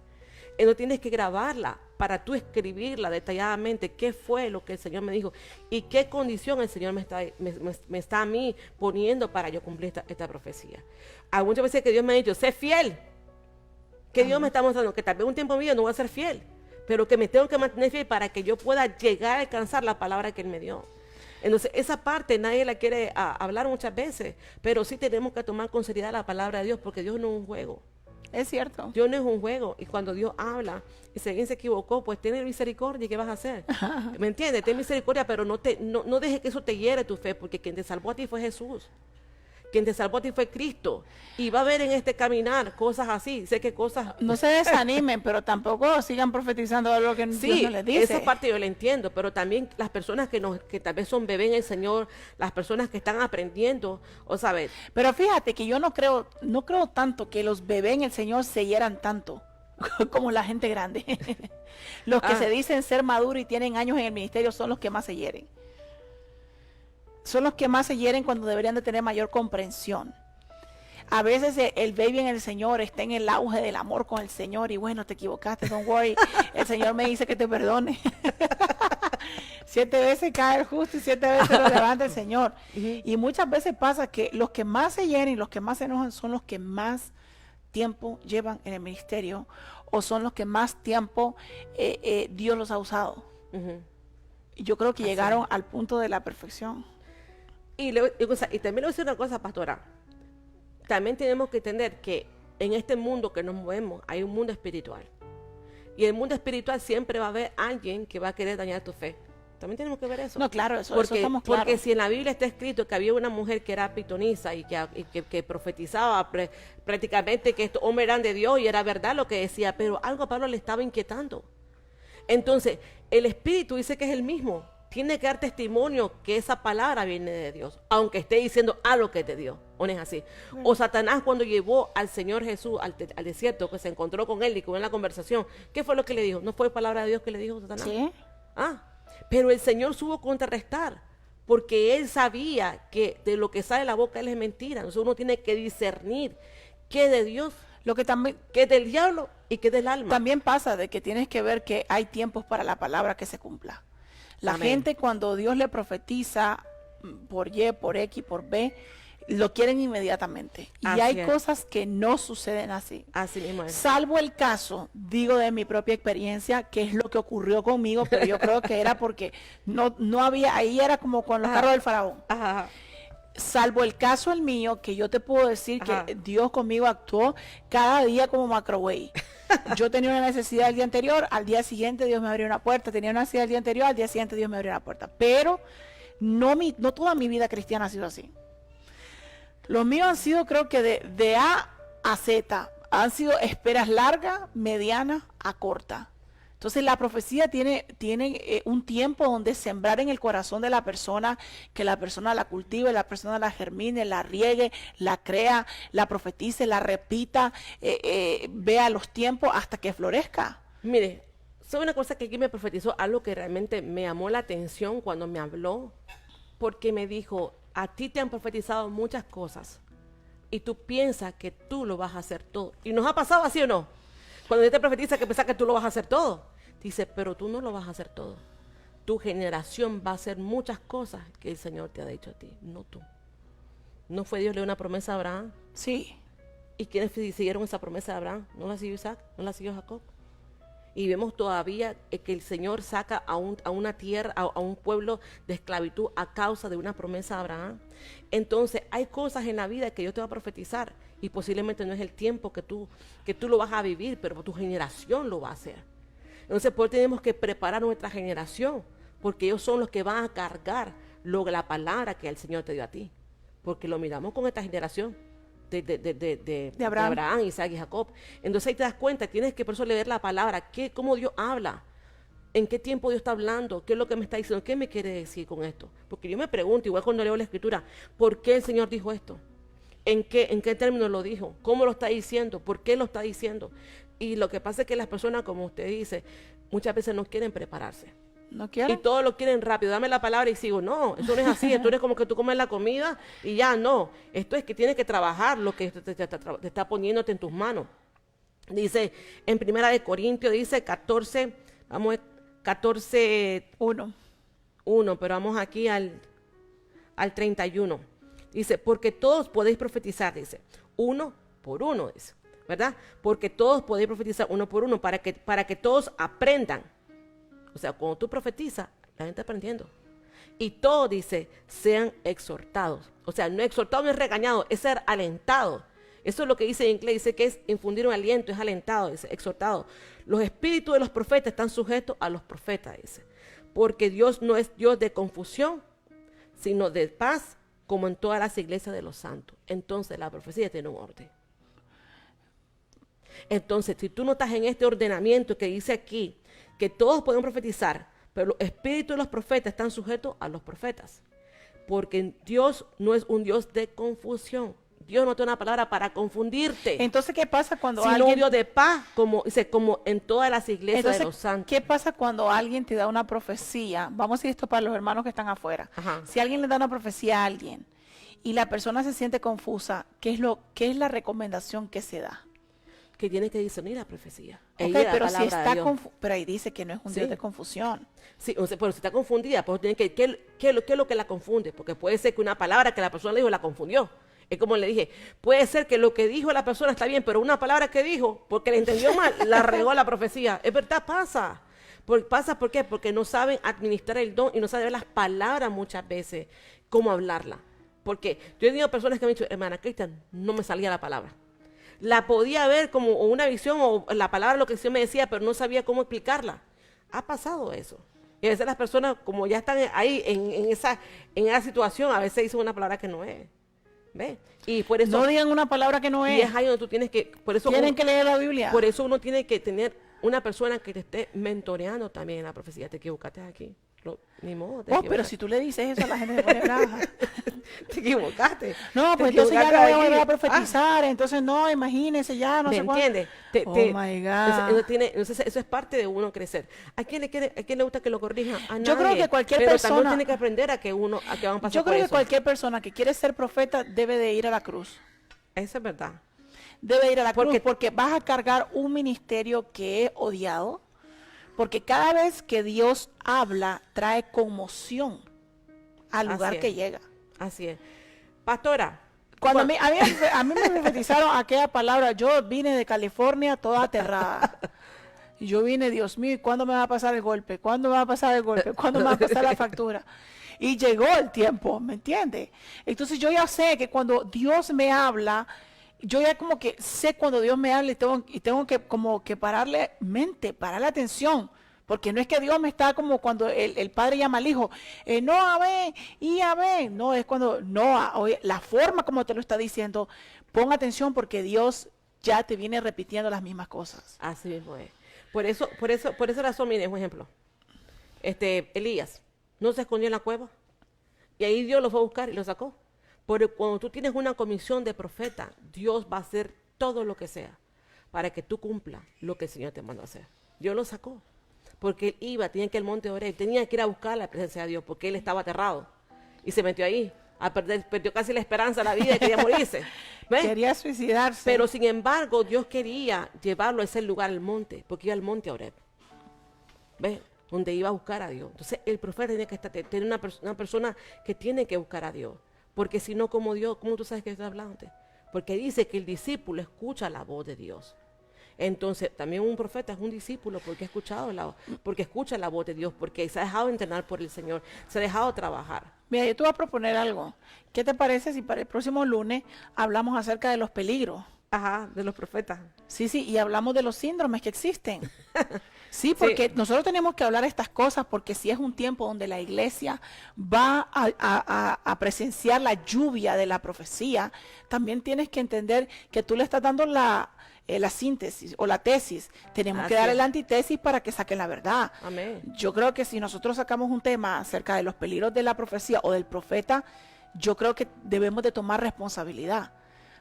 No tienes que grabarla para tú escribirla detalladamente, qué fue lo que el Señor me dijo y qué condición el Señor me está a mí poniendo para yo cumplir esta profecía. Hay muchas veces que Dios me ha dicho, sé fiel, que Dios me está mostrando que tal vez un tiempo en mi vida no voy a ser fiel, pero que me tengo que mantener fiel para que yo pueda llegar a alcanzar la palabra que Él me dio. Entonces, esa parte nadie la quiere hablar muchas veces, pero sí tenemos que tomar con seriedad la palabra de Dios, porque Dios no es un juego. Es cierto. Dios no es un juego. Y cuando Dios habla y si alguien se equivocó, pues tiene misericordia. ¿Y qué vas a hacer? ¿Me entiendes? Ten misericordia, pero no dejes que eso te hiere tu fe, porque quien te salvó a ti fue Jesús. Quien te salvó a ti fue Cristo. Y va a haber en este caminar cosas así. Sé que cosas... No se desanimen, pero tampoco sigan profetizando algo que Dios Sí, no les dice. esa parte yo la entiendo, pero también las personas que tal vez son bebés en el Señor, las personas que están aprendiendo, o sabes, Pero fíjate que yo no creo tanto que los bebés en el Señor se hieran tanto como la gente grande. Los que Ah. se dicen ser maduros y tienen años en el ministerio son los que más se hieren. Son los que más se hieren cuando deberían de tener mayor comprensión. A veces el baby en el Señor está en el auge del amor con el Señor y bueno, te equivocaste, don't worry. El Señor me dice que te perdone. 7 veces cae el justo y 7 veces lo levanta el Señor. Y muchas veces pasa que los que más se hieren y los que más se enojan son los que más tiempo llevan en el ministerio o son los que más tiempo Dios los ha usado. Y yo creo que llegaron al punto de la perfección. y también le voy a decir una cosa, pastora. También tenemos que entender que en este mundo que nos movemos hay un mundo espiritual. Y el mundo espiritual siempre va a haber alguien que va a querer dañar tu fe. También tenemos que ver eso. No, claro, eso Porque estamos claros. si en la Biblia está escrito que había una mujer que era pitonisa y que profetizaba prácticamente que estos hombres eran de Dios y era verdad lo que decía, pero algo a Pablo le estaba inquietando. Entonces, el Espíritu dice que es el mismo. Tiene que dar testimonio que esa palabra viene de Dios, aunque esté diciendo algo que es de Dios. ¿O no es así? O Satanás cuando llevó al Señor Jesús al desierto, que se encontró con él y con él en la conversación, ¿qué fue lo que le dijo? ¿No fue palabra de Dios que le dijo Satanás? Sí. Pero el Señor supo contrarrestar, porque él sabía que de lo que sale de la boca de él es mentira. Entonces uno tiene que discernir qué es de Dios, Lo que también, qué es del diablo y qué es del alma. también pasa de que tienes que ver que hay tiempos para la palabra que se cumpla. La Amén. gente cuando Dios le profetiza por Y, por X, por B, lo quieren inmediatamente. Y Así hay es. cosas que no suceden así. Así mismo es. Salvo el caso, digo de mi propia experiencia, que es lo que ocurrió conmigo, pero yo creo que era porque no había, ahí era como con los Ajá. carros del faraón. Ajá. Salvo el caso el mío, que yo te puedo decir Ajá. que Dios conmigo actuó cada día como macrowave. Yo tenía una necesidad el día anterior, al día siguiente Dios me abrió una puerta, tenía una necesidad el día anterior, al día siguiente Dios me abrió una puerta. Pero no toda mi vida cristiana ha sido así. Los míos han sido, creo que de A a Z, han sido esperas largas, medianas a corta. Entonces la profecía tiene un tiempo donde sembrar en el corazón de la persona, que la persona la cultive, la persona la germine, la riegue, la crea, la profetice, la repita, vea los tiempos hasta que florezca. Mire, ¿sabe una cosa que aquí me profetizó? Algo que realmente me llamó la atención cuando me habló, porque me dijo, a ti te han profetizado muchas cosas y tú piensas que tú lo vas a hacer todo. ¿Y nos ha pasado así o no? Cuando Dios te profetiza que piensas que tú lo vas a hacer todo. Dice, pero tú no lo vas a hacer todo. Tu generación va a hacer muchas cosas que el Señor te ha dicho a ti, no tú. ¿No fue Dios le dio una promesa a Abraham? Sí. ¿Y quiénes siguieron esa promesa de Abraham? ¿No la siguió Isaac? ¿No la siguió Jacob? Y vemos todavía que el Señor saca a una tierra, a un pueblo de esclavitud a causa de una promesa de Abraham. Entonces hay cosas en la vida que Dios te va a profetizar y posiblemente no es el tiempo que tú lo vas a vivir, pero tu generación lo va a hacer. Entonces por eso tenemos que preparar nuestra generación, porque ellos son los que van a cargar la palabra que el Señor te dio a ti. Porque lo miramos con esta generación de Abraham, Isaac y Jacob. Entonces ahí te das cuenta, tienes que por eso leer la palabra, cómo Dios habla. ¿En qué tiempo Dios está hablando? ¿Qué es lo que me está diciendo? ¿Qué me quiere decir con esto? Porque yo me pregunto, igual cuando leo la Escritura, ¿por qué el Señor dijo esto? ¿En qué términos lo dijo? ¿Cómo lo está diciendo? ¿Por qué lo está diciendo? Y lo que pasa es que las personas, como usted dice, muchas veces no quieren prepararse. ¿No quieren? Y todo lo quieren rápido. Dame la palabra y sigo. No, eso no es así. Esto no es como que tú comes la comida y ya no. Esto es que tienes que trabajar lo que te está poniéndote en tus manos. Dice en Primera de Corintios, dice 14, vamos a 14, 1, pero vamos aquí al 31. Dice, porque todos podéis profetizar, dice, uno por uno, dice, ¿verdad? Porque todos podéis profetizar uno por uno para que todos aprendan. O sea, cuando tú profetizas, la gente está aprendiendo. Y todos, dice, sean exhortados. O sea, no exhortado no es regañado, es ser alentado. Eso es lo que dice en inglés, dice que es infundir un aliento, es alentado, dice, exhortado. Los espíritus de los profetas están sujetos a los profetas, dice. Porque Dios no es Dios de confusión, sino de paz, como en todas las iglesias de los santos. Entonces la profecía tiene un orden. Entonces, si tú no estás en este ordenamiento que dice aquí, que todos pueden profetizar, pero los espíritus de los profetas están sujetos a los profetas. Porque Dios no es un Dios de confusión. Dios no tiene una palabra para confundirte. Entonces, ¿qué pasa cuando sino alguien... un Dios de paz, como en todas las iglesias Entonces, de los santos. ¿qué pasa cuando alguien te da una profecía? Vamos a decir esto para los hermanos que están afuera. Ajá. Si alguien le da una profecía a alguien y la persona se siente confusa, ¿qué es la recomendación que se da? Que tiene que discernir la profecía. Ok, pero si está pero ahí dice que no es un Dios de confusión. Sí, o sea, pero si está confundida, pues tiene que, ¿qué es lo que la confunde? Porque puede ser que una palabra que la persona le dijo la confundió. Es como le dije, puede ser que lo que dijo la persona está bien, pero una palabra que dijo, porque le entendió mal, la regó la profecía. Es verdad, pasa. ¿Pasa por qué? Porque no saben administrar el don y no saben ver las palabras muchas veces, cómo hablarla. Porque yo he tenido personas que me han dicho, hermana Cristian, no me salía la palabra. La podía ver como una visión o la palabra, lo que sí me decía, pero no sabía cómo explicarla. Ha pasado eso. Y a veces las personas, como ya están ahí en esa situación, a veces dicen una palabra que no es. ¿Ves? Y por eso, no digan una palabra que no es. Y es ahí donde tú tienes que... Tienen que leer la Biblia. Por eso uno tiene que tener una persona que te esté mentoreando también en la profecía. Te equivocaste aquí. Ni modo. Pero si tú le dices eso, la gente se pone brava. Te equivocaste. No, pues entonces ya no voy a volver a profetizar. Entonces, no, imagínese ya, no ¿me sé entiendes? Oh my God. Eso es parte de uno crecer. ¿A quién le gusta que lo corrijan? A nadie. Yo creo que cualquier pero persona... también tiene que aprender a que van a pasar por eso. Yo creo que cualquier persona que quiere ser profeta debe de ir a la cruz. Eso es verdad. Debe ir a la cruz porque vas a cargar un ministerio que es odiado. Porque cada vez que Dios habla, trae conmoción al lugar que llega. Así es. Pastora. Cuando a mí me profetizaron aquella palabra, yo vine de California toda aterrada. Y yo vine, Dios mío, ¿y cuándo me va a pasar el golpe? ¿Cuándo me va a pasar el golpe? ¿Cuándo me va a pasar la factura? Y llegó el tiempo, ¿me entiendes? Entonces yo ya sé que cuando Dios me habla, yo ya como que sé cuando Dios me habla y tengo que como que pararle atención. Porque no es que Dios me está como cuando el padre llama al hijo, no, a ver, y a ver. No, es cuando, no, oye, la forma como te lo está diciendo, pon atención porque Dios ya te viene repitiendo las mismas cosas. Así mismo es. Por esa razón, mire, un ejemplo. Elías no se escondió en la cueva y ahí Dios lo fue a buscar y lo sacó. Porque cuando tú tienes una comisión de profeta, Dios va a hacer todo lo que sea para que tú cumplas lo que el Señor te mandó a hacer. Dios lo sacó. Porque él tenía que ir al monte de Oreb, tenía que ir a buscar la presencia de Dios, porque él estaba aterrado. Y se metió ahí, perdió casi la esperanza, la vida, y quería morirse. ¿Ves? Quería suicidarse. Pero sin embargo, Dios quería llevarlo a ese lugar, al monte, porque iba al monte Oreb. ¿Ves? Donde iba a buscar a Dios. Entonces, el profeta tiene que tener una persona que tiene que buscar a Dios. Porque si no, como Dios, ¿cómo tú sabes que está hablando? Porque dice que el discípulo escucha la voz de Dios. Entonces, también un profeta es un discípulo porque escucha la voz de Dios, porque se ha dejado entrenar por el Señor, se ha dejado trabajar. Mira, yo te voy a proponer algo. ¿Qué te parece si para el próximo lunes hablamos acerca de los peligros? Ajá, de los profetas. Sí, y hablamos de los síndromes que existen. Sí, porque nosotros tenemos que hablar estas cosas porque si es un tiempo donde la iglesia va a presenciar la lluvia de la profecía, también tienes que entender que tú le estás dando la síntesis o la tesis, tenemos que Así darle es. la antítesis para que saquen la verdad. Amén. Yo creo que si nosotros sacamos un tema acerca de los peligros de la profecía o del profeta, yo creo que debemos de tomar responsabilidad.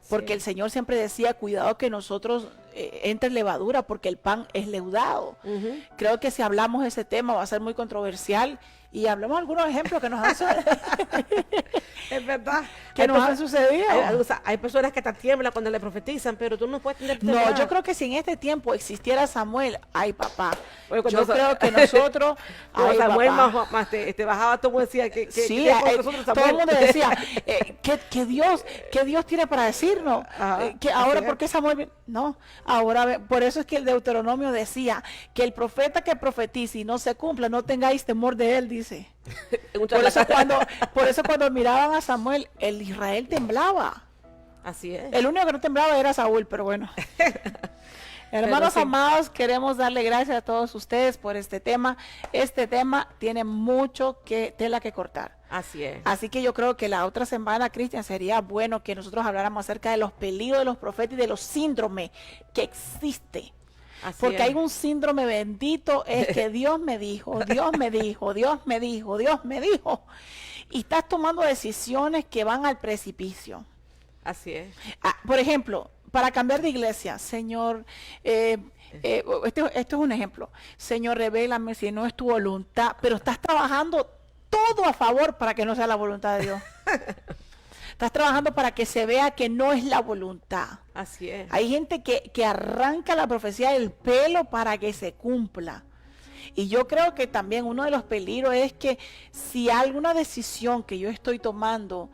Porque Sí. el Señor siempre decía, cuidado que nosotros entre levadura, porque el pan es leudado. Ujú. Creo que si hablamos de ese tema va a ser muy controversial y hablamos algunos ejemplos que nos han, Es verdad. que nos han sucedido. O sea, hay personas que hasta tiemblan cuando le profetizan, pero tú no puedes tener No, temor. yo creo que si en este tiempo existiera Samuel, ay papá, Oye, cuando yo creo que nosotros, Cuando ay Samuel papá. más te bajaba, todo el mundo decía que Sí, que con nosotros, todo el Samuel. mundo decía, ¿qué Dios tiene para decirnos? Ajá, Que así ahora, es. ¿por qué Samuel? No, ahora, por eso es que el Deuteronomio decía que el profeta que profetice y no se cumpla, no tengáis temor de él, dice. Un Por eso, charlatán. por eso cuando miraban a Samuel, el Israel temblaba. Así es. El único que no temblaba era Saúl, pero bueno. Hermanos sí. amados, queremos darle gracias a todos ustedes por este tema. Este tema tiene mucho tela que cortar. Así es. Así que yo creo que la otra semana, Cristian, sería bueno que nosotros habláramos acerca de los peligros de los profetas y de los síndromes que existe. Así Porque es. hay un síndrome bendito, es que Dios me dijo, Dios me dijo, Dios me dijo, Dios me dijo. Y estás tomando decisiones que van al precipicio. Así es. Por ejemplo, para cambiar de iglesia, Señor, esto es un ejemplo. Señor, revélame si no es tu voluntad, pero estás trabajando todo a favor para que no sea la voluntad de Dios. Estás trabajando para que se vea que no es la voluntad. Así es. Hay gente que arranca la profecía del pelo para que se cumpla. Y yo creo que también uno de los peligros es que si alguna decisión que yo estoy tomando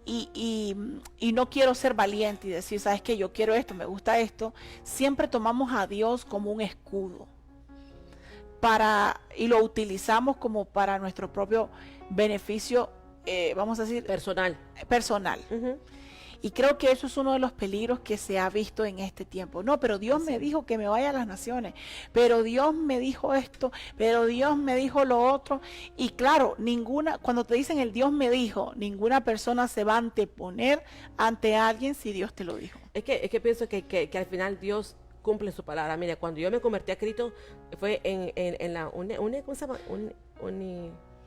y no quiero ser valiente y decir, sabes que yo quiero esto, me gusta esto, siempre tomamos a Dios como un escudo y lo utilizamos como para nuestro propio beneficio, vamos a decir, Personal. personal. Ujú. Y creo que eso es uno de los peligros que se ha visto en este tiempo. No, pero Dios me dijo que me vaya a las naciones, pero Dios me dijo esto, pero Dios me dijo lo otro. Y claro, cuando te dicen el Dios me dijo, ninguna persona se va a anteponer ante alguien si Dios te lo dijo. Es que pienso que al final Dios cumple su palabra. Mira, cuando yo me convertí a Cristo fue en la ¿cómo se llama?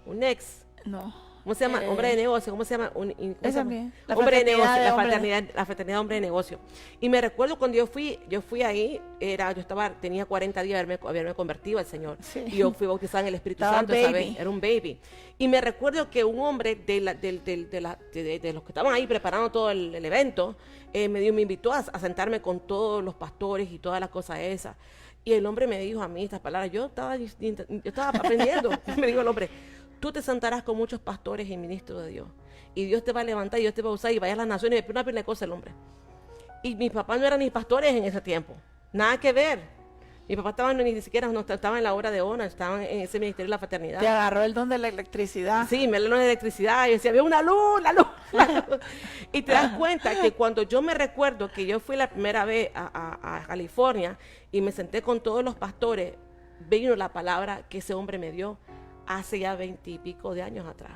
Un ex. No. ¿Cómo se llama? Hombre de negocio. ¿Cómo se llama? ¿Cómo se Esa llama? bien. La Hombre de fraternidad negocio. de La hombres. fraternidad de hombre de negocio. Y me recuerdo cuando yo fui ahí, tenía 40 días de haberme convertido al Señor. Sí. Y yo fui bautizada en el Espíritu Estaba Santo, baby. ¿sabes? Era un baby. Y me recuerdo que un hombre de los que estaban ahí preparando todo el evento, me invitó a sentarme con todos los pastores y todas las cosas esas. Y el hombre me dijo a mí estas palabras. Yo estaba aprendiendo. Me dijo el hombre, tú te sentarás con muchos pastores y ministros de Dios. Y Dios te va a levantar y Dios te va a usar y vaya a las naciones. Y me pidió una pila de cosas el hombre. Y mis papás no eran ni pastores en ese tiempo. Nada que ver. Mi papá estaba ni siquiera, no estaba en la obra de ONA, estaban en ese ministerio de la fraternidad. Te agarró el don de la electricidad. Sí, me habló de electricidad y decía, había una luz, la luz, la luz. Y te das cuenta que cuando yo me recuerdo que yo fui la primera vez a California y me senté con todos los pastores, vino la palabra que ese hombre me dio hace ya 20 y pico de años atrás,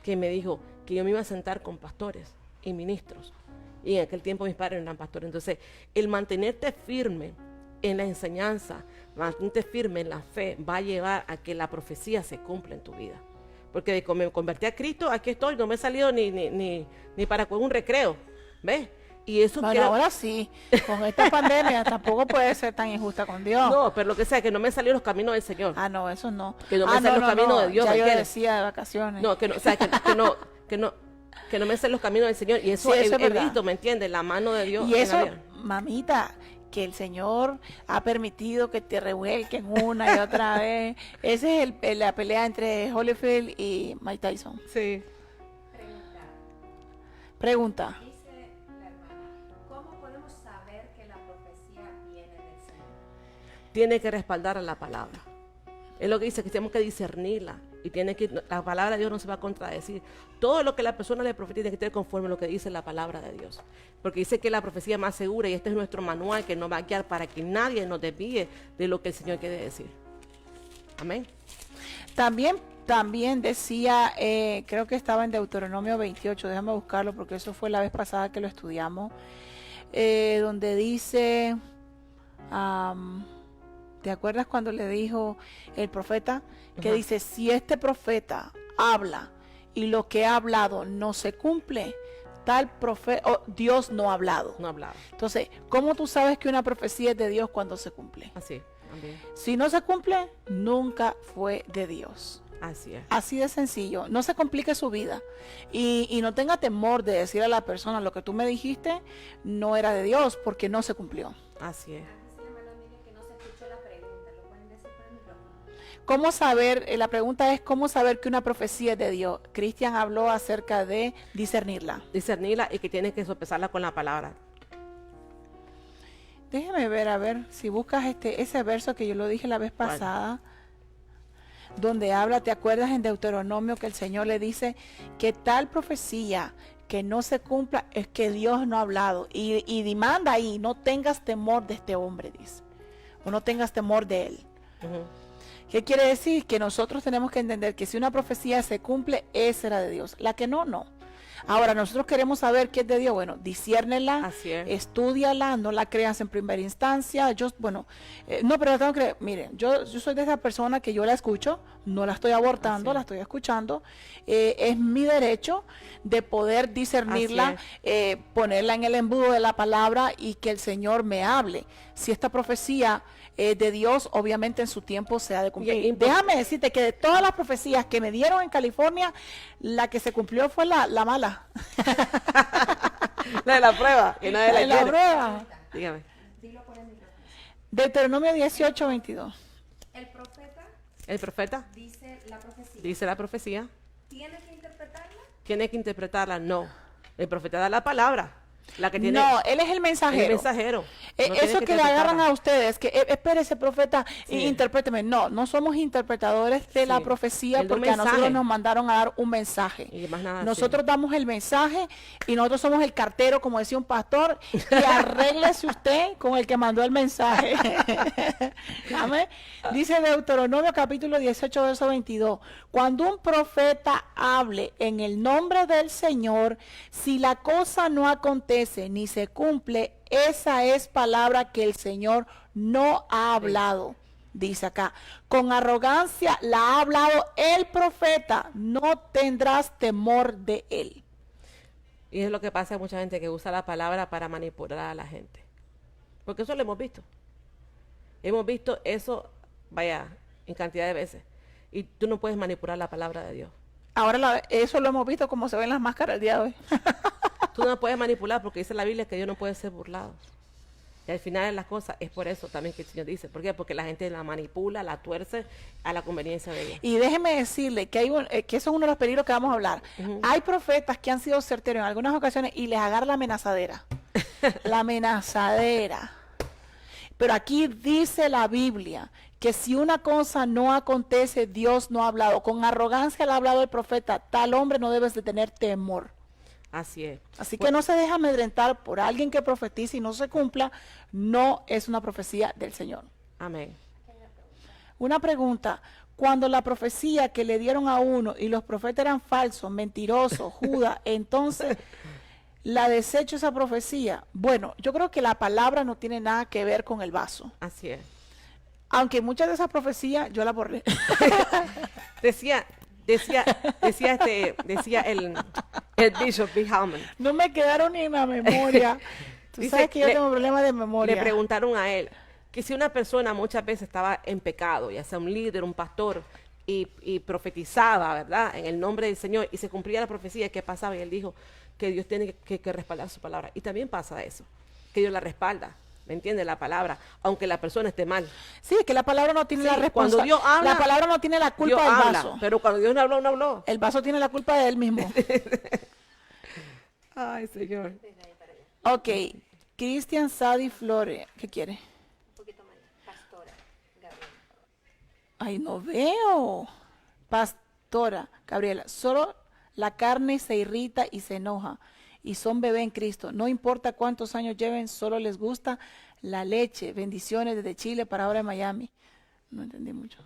que me dijo que yo me iba a sentar con pastores y ministros. Y en aquel tiempo mis padres no eran pastores. Entonces, el mantenerte firme en la enseñanza, mantenerte firme en la fe, va a llevar a que la profecía se cumpla en tu vida. Porque de que me convertí a Cristo, aquí estoy, no me he salido ni para un recreo, ¿ves? Y eso Bueno, ahora sí, con esta pandemia tampoco puede ser tan injusta con Dios. No, pero lo que sea, que no me salió los caminos del Señor. Ah, no, eso no. Que no me salen los caminos de Dios, Ya ¿me yo entiendes? decía de vacaciones. No, que no, o sea, que no me salen los caminos del Señor. Y eso, Sí, eso es he verdad. visto, ¿me entiendes? La mano de Dios. Y en eso, la vida. mamita, que el Señor ha permitido que te revuelquen una y otra vez. Esa es la pelea entre Holyfield y Mike Tyson. Sí. Pregunta. Dice la hermana, ¿cómo podemos saber que la profecía viene del Señor? Tiene que respaldar a la palabra. Es lo que dice, que tenemos que discernirla. Y la palabra de Dios no se va a contradecir. Todo lo que la persona le profetiza tiene que estar conforme a lo que dice la palabra de Dios. Porque dice que la profecía es más segura y este es nuestro manual que nos va a guiar para que nadie nos desvíe de lo que el Señor quiere decir. Amén. También decía, creo que estaba en Deuteronomio 28, déjame buscarlo porque eso fue la vez pasada que lo estudiamos, donde dice, ¿Te acuerdas cuando le dijo el profeta? Que dice, si este profeta habla y lo que ha hablado no se cumple, tal profeta, Dios no ha hablado. No hablaba. Entonces, ¿cómo tú sabes que una profecía es de Dios cuando se cumple? Así, también. Si no se cumple, nunca fue de Dios. Así es. Así de sencillo. No se complique su vida. Y no tenga temor de decir a la persona, lo que tú me dijiste no era de Dios porque no se cumplió. Así es. Dice la hermana Miriam que no se escuchó la pregunta. ¿Lo pueden decir por el micrófono? ¿Cómo saber? La pregunta es, ¿cómo saber que una profecía es de Dios? Cristian habló acerca de discernirla. Discernirla y que tienes que sopesarla con la palabra. Déjeme ver, a ver, si buscas ese verso que yo lo dije la vez ¿Cuál? pasada, donde habla, ¿te acuerdas en Deuteronomio que el Señor le dice que tal profecía que no se cumpla es que Dios no ha hablado? Y demanda ahí, no tengas temor de este hombre, dice, o no tengas temor de él. Ujú. ¿Qué quiere decir? Que nosotros tenemos que entender que si una profecía se cumple, esa era de Dios. La que no, no. Ahora, nosotros queremos saber qué es de Dios. Bueno, disciérnela, Así es. estúdiala, no la creas en primera instancia. No, pero la tengo que, miren, yo soy de esa persona que yo la escucho, no la estoy abortando, Así la estoy escuchando. Es mi derecho de poder discernirla, ponerla en el embudo de la palabra y que el Señor me hable. Si esta profecía de Dios, obviamente en su tiempo se ha de cumplir. Y- Déjame decirte que de todas las profecías que me dieron en California, la que se cumplió fue la mala. La de la prueba, que nadie la La quiere. prueba. Dígame. Dilo por el micrófono. Deuteronomio 18:22. El profeta El profeta dice la profecía. dice la profecía. ¿Tiene que interpretarla? ¿Tiene que interpretarla? No. El profeta da la palabra. La que tiene No, él es el mensajero. el mensajero. No tiene Eso que le interpretarla. agarran a ustedes, que espérese profeta, Sí. interpréteme. No, no somos interpretadores de la Sí. profecía Él da un porque a nosotros mensaje. nos mandaron a dar un mensaje. Y más nada, Nosotros damos el mensaje y nosotros somos el cartero, como decía un pastor, y arréglese usted con el que mandó el mensaje. Amén. Dice Deuteronomio capítulo 18, verso 22. Cuando un profeta hable en el nombre del Señor, si la cosa no acontece ni se cumple, esa es palabra que el Señor no ha hablado. Dice acá, con arrogancia la ha hablado el profeta, no tendrás temor de él. Y es lo que pasa a mucha gente que usa la palabra para manipular a la gente. Porque eso lo hemos visto. Hemos visto eso, vaya, en cantidad de veces. Y tú no puedes manipular la palabra de Dios. Ahora eso lo hemos visto como se ven las máscaras el día de hoy. Tú no puedes manipular porque dice la Biblia que Dios no puede ser burlado. Y al final de las cosas es por eso también que el Señor dice. ¿Por qué? Porque la gente la manipula, la tuerce a la conveniencia de ella. Y déjeme decirle que que eso es uno de los peligros que vamos a hablar. Hay profetas que han sido certeros en algunas ocasiones y les agarra la amenazadera. La amenazadera. Pero aquí dice la Biblia que si una cosa no acontece, Dios no ha hablado. Con arrogancia le ha hablado el profeta. Tal hombre no debes de tener temor. Así es. Así que no se deja amedrentar por alguien que profetice y no se cumpla. No es una profecía del Señor. Amén. Una pregunta. Cuando la profecía que le dieron a uno y los profetas eran falsos, mentirosos, Judas, entonces la desecho esa profecía. Bueno, yo creo que la palabra no tiene nada que ver con el vaso. Así es. Aunque muchas de esas profecías yo las borré. Decía el Bishop B. Hallman. No me quedaron ni en la memoria. Tú Dice, sabes que yo tengo problemas de memoria. Le preguntaron a él que si una persona muchas veces estaba en pecado, ya sea un líder, un pastor, y profetizaba, ¿verdad?, en el nombre del Señor, y se cumplía la profecía, ¿qué pasaba? Y él dijo que Dios tiene que respaldar su palabra. Y también pasa eso, que Dios la respalda. ¿Me entiende? La palabra, aunque la persona esté mal. Sí, que la palabra no tiene Sí, la cuando responsabilidad. Dios habla, la palabra no tiene la culpa Dios del habla, vaso. pero cuando Dios no habló, no habló. El vaso tiene la culpa de él mismo. Ay, Señor. Ok, Cristian Sadi Flores, ¿qué quiere? Un poquito más. Pastora Gabriela. Ay, no veo. Pastora Gabriela, solo la carne se irrita y se enoja y son bebé en Cristo. No importa cuántos años lleven, solo les gusta la leche. Bendiciones desde Chile para ahora en Miami. No entendí mucho.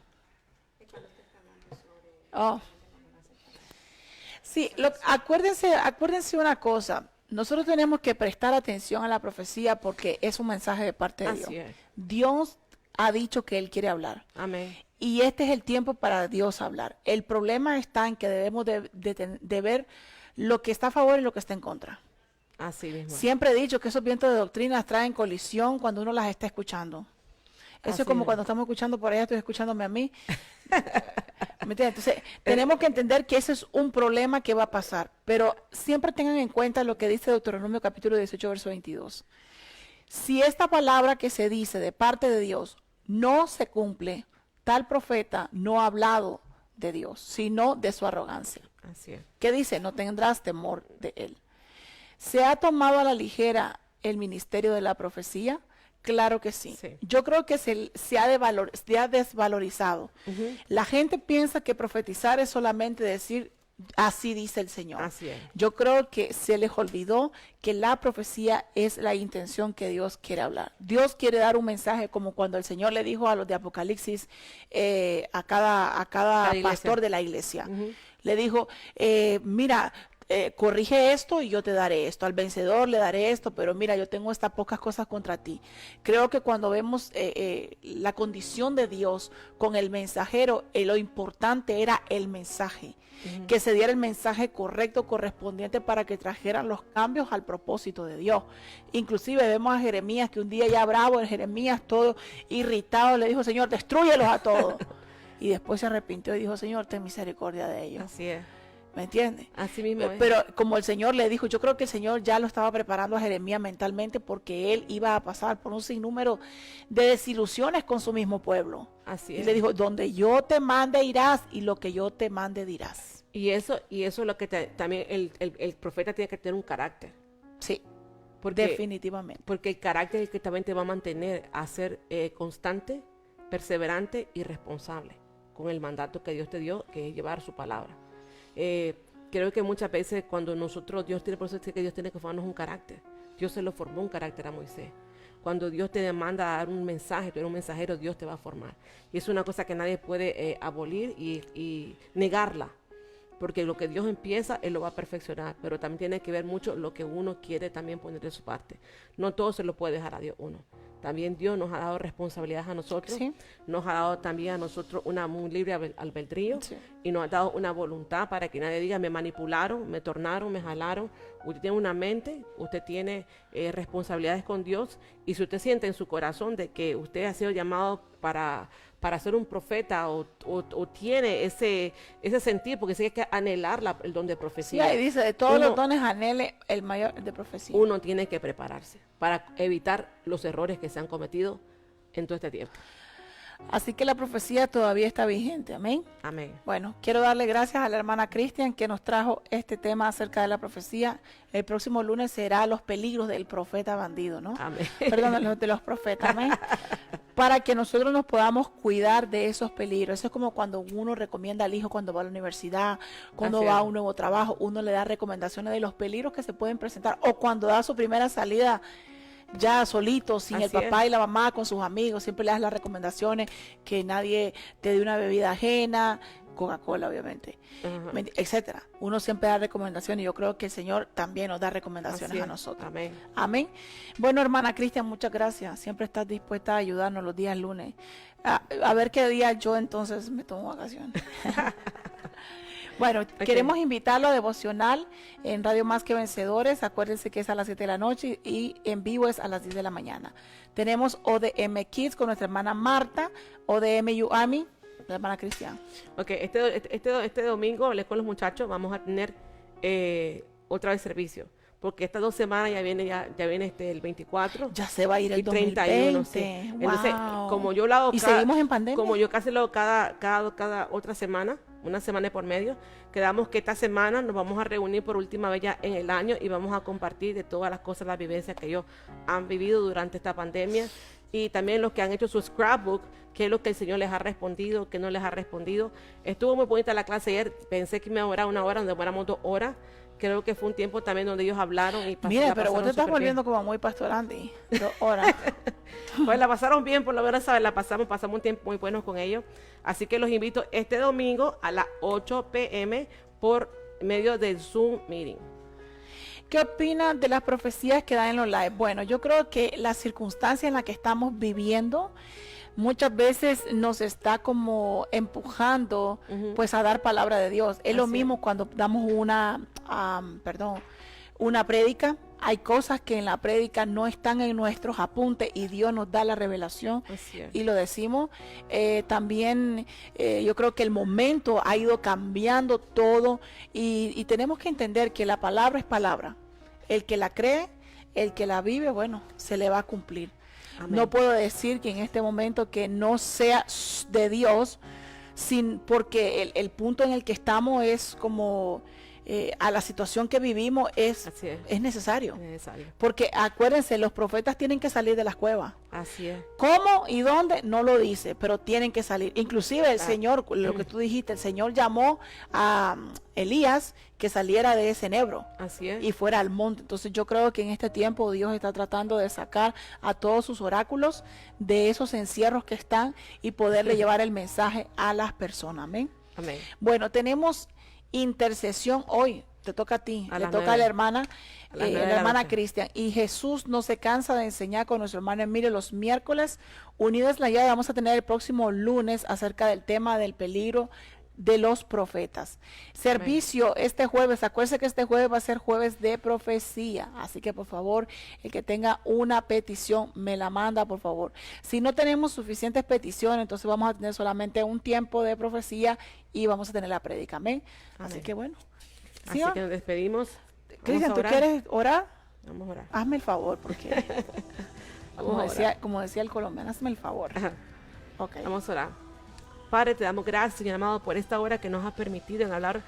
Oh. Sí, acuérdense una cosa. Nosotros tenemos que prestar atención a la profecía porque es un mensaje de parte de Así Dios. es. Dios ha dicho que Él quiere hablar. Amén. Y este es el tiempo para Dios hablar. El problema está en que debemos de ver lo que está a favor y lo que está en contra. Así mismo. Siempre he dicho que esos vientos de doctrinas traen colisión cuando uno las está escuchando. Eso Así es como es. cuando estamos escuchando por allá, estoy escuchándome a mí. ¿Me entiendes? Entonces, tenemos que entender que ese es un problema que va a pasar. Pero siempre tengan en cuenta lo que dice Deuteronomio capítulo 18, verso 22. Si esta palabra que se dice de parte de Dios no se cumple, tal profeta no ha hablado de Dios, sino de su arrogancia. Así es. ¿Qué dice? No tendrás temor de él. ¿Se ha tomado a la ligera el ministerio de la profecía? Claro que sí. Sí. Yo creo que se ha desvalorizado. La gente piensa que profetizar es solamente decir, así dice el Señor. Así es. Yo creo que se les olvidó que la profecía es la intención que Dios quiere hablar. Dios quiere dar un mensaje como cuando el Señor le dijo a los de Apocalipsis, a cada iglesia. pastor de la iglesia. Le dijo, mira, corrige esto y yo te daré esto, al vencedor le daré esto, pero mira, yo tengo estas pocas cosas contra ti. Creo que cuando vemos la condición de Dios con el mensajero, lo importante era el mensaje, que se diera el mensaje correcto, correspondiente para que trajeran los cambios al propósito de Dios. Inclusive vemos a Jeremías que un día ya bravo, Jeremías todo irritado le dijo, Señor, destrúyelos a todos. Y después se arrepintió y dijo, Señor, ten misericordia de ellos. Así es. ¿Me entiendes? Así mismo es. Pero como el Señor le dijo, yo creo que el Señor ya lo estaba preparando a Jeremías mentalmente porque él iba a pasar por un sinnúmero de desilusiones con su mismo pueblo. Así Y es. le dijo, donde yo te mande irás y lo que yo te mande dirás. Y eso es lo que también el profeta tiene que tener un carácter. Sí, Porque, definitivamente. porque el carácter es el que también te va a mantener a ser constante, perseverante y responsable con el mandato que Dios te dio, que es llevar su palabra. Creo que muchas veces cuando nosotros, por eso es que Dios tiene que formarnos un carácter. Dios se lo formó un carácter a Moisés. Cuando Dios te demanda dar un mensaje, tú eres un mensajero, Dios te va a formar. Y es una cosa que nadie puede abolir y negarla. Porque lo que Dios empieza, Él lo va a perfeccionar. Pero también tiene que ver mucho lo que uno quiere también poner de su parte. No todo se lo puede dejar a Dios uno. También Dios nos ha dado responsabilidades a nosotros. Sí. Nos ha dado también a nosotros un libre albedrío. Sí. Y nos ha dado una voluntad para que nadie diga, me manipularon, me tornaron, me jalaron. Usted tiene una mente, usted tiene responsabilidades con Dios. Y si usted siente en su corazón de que usted ha sido llamado para ser un profeta o tiene ese sentir, porque sí hay que anhelar el don de Sí, profecía. ahí dice, de todos Uno- los dones anhele el mayor de profecía. Uno tiene que prepararse para evitar los errores que se han cometido en todo este tiempo. Así que la profecía todavía está vigente, amén. Amén. Bueno, quiero darle gracias a la hermana Cristian que nos trajo este tema acerca de la profecía. El próximo lunes será los peligros del profeta bandido, ¿no? Amén. Perdón, de los profetas, amén. Para que nosotros nos podamos cuidar de esos peligros. Eso es como cuando uno recomienda al hijo cuando va a la universidad, cuando Así va a es. un nuevo trabajo, uno le da recomendaciones de los peligros que se pueden presentar, o cuando da su primera salida ya solito, sin el Así papá es. y la mamá, con sus amigos, siempre le das las recomendaciones, que nadie te dé una bebida ajena, Coca-Cola obviamente, Ajá. etcétera. Uno siempre da recomendaciones y yo creo que el Señor también nos da recomendaciones Así a es. nosotros. Amén. Amén. Bueno, hermana Cristian, muchas gracias. Siempre estás dispuesta a ayudarnos los días lunes. A ver qué día yo entonces me tomo vacaciones. Bueno, queremos invitarlo a devocional en Radio Más que Vencedores. Acuérdense que es a las 7 de la noche y en vivo es a las 10 de la mañana. Tenemos ODM Kids con nuestra hermana Marta, ODM Yuami, la hermana Cristian. Ok, este domingo hablé con los muchachos, vamos a tener otra vez servicio. Porque estas 2 semanas ya viene el 24. Ya se va a ir el y 31, sí. 2020. Entonces, Wow. como yo lo hago ¿Y seguimos en pandemia? Como yo casi lo hago cada otra semana, una semana por medio, quedamos que esta semana nos vamos a reunir por última vez ya en el año y vamos a compartir de todas las cosas, las vivencias que ellos han vivido durante esta pandemia. Y también los que han hecho su scrapbook, qué es lo que el Señor les ha respondido, qué no les ha respondido. Estuvo muy bonita la clase ayer, pensé que me iba a durar 1 hora, nos demoramos 2 horas. Creo que fue un tiempo también donde ellos hablaron y Mira, la pero vos pasaron te estás súper volviendo como muy pastorante. 2 horas. bien. Pues la pasaron bien, por lo menos, ¿sabes? Pasamos un tiempo muy bueno con ellos. Así que los invito este domingo a las 8 p.m. por medio del Zoom Meeting. ¿Qué opinan de las profecías que dan en los live? Bueno, yo creo que la circunstancia en la que estamos viviendo muchas veces nos está como empujando pues a dar palabra de Dios. Es lo Así mismo cuando damos una prédica. Hay cosas que en la prédica no están en nuestros apuntes y Dios nos da la revelación Así es. y lo decimos. También yo creo que el momento ha ido cambiando todo y tenemos que entender que la palabra es palabra. El que la cree, el que la vive, bueno, se le va a cumplir. Amén. No puedo decir que en este momento que no sea de Dios, porque el punto en el que estamos es como a la situación que vivimos es necesario. Es necesario. Porque acuérdense, los profetas tienen que salir de las cuevas. Así es. ¿Cómo y dónde? No lo dice, pero tienen que salir. Inclusive el Señor, lo que tú dijiste, el Señor llamó a Elías que saliera de ese enebro. Así es. Y fuera al monte. Entonces yo creo que en este tiempo Dios está tratando de sacar a todos sus oráculos de esos encierros que están y poderle llevar el mensaje a las personas. Amén. Amén. Bueno, tenemos intercesión hoy. Te toca a ti, le toca a la hermana, la hermana Cristian. Y Jesús no se cansa de enseñar con nuestro hermano Emilio los miércoles. Unidos la llave, vamos a tener el próximo lunes acerca del tema del peligro de los profetas. Servicio este jueves, acuérdense que este jueves va a ser jueves de profecía, así que por favor, el que tenga una petición, me la manda por favor. Si no tenemos suficientes peticiones, entonces vamos a tener solamente un tiempo de profecía y vamos a tener la prédica, amén. Así que bueno. Así que nos despedimos. Cristian, ¿tú quieres orar? Vamos a orar. Hazme el favor, porque como decía el colombiano, hazme el favor. Okay. Vamos a orar. Padre, te damos gracias, Señor amado, por esta hora que nos ha permitido en hablar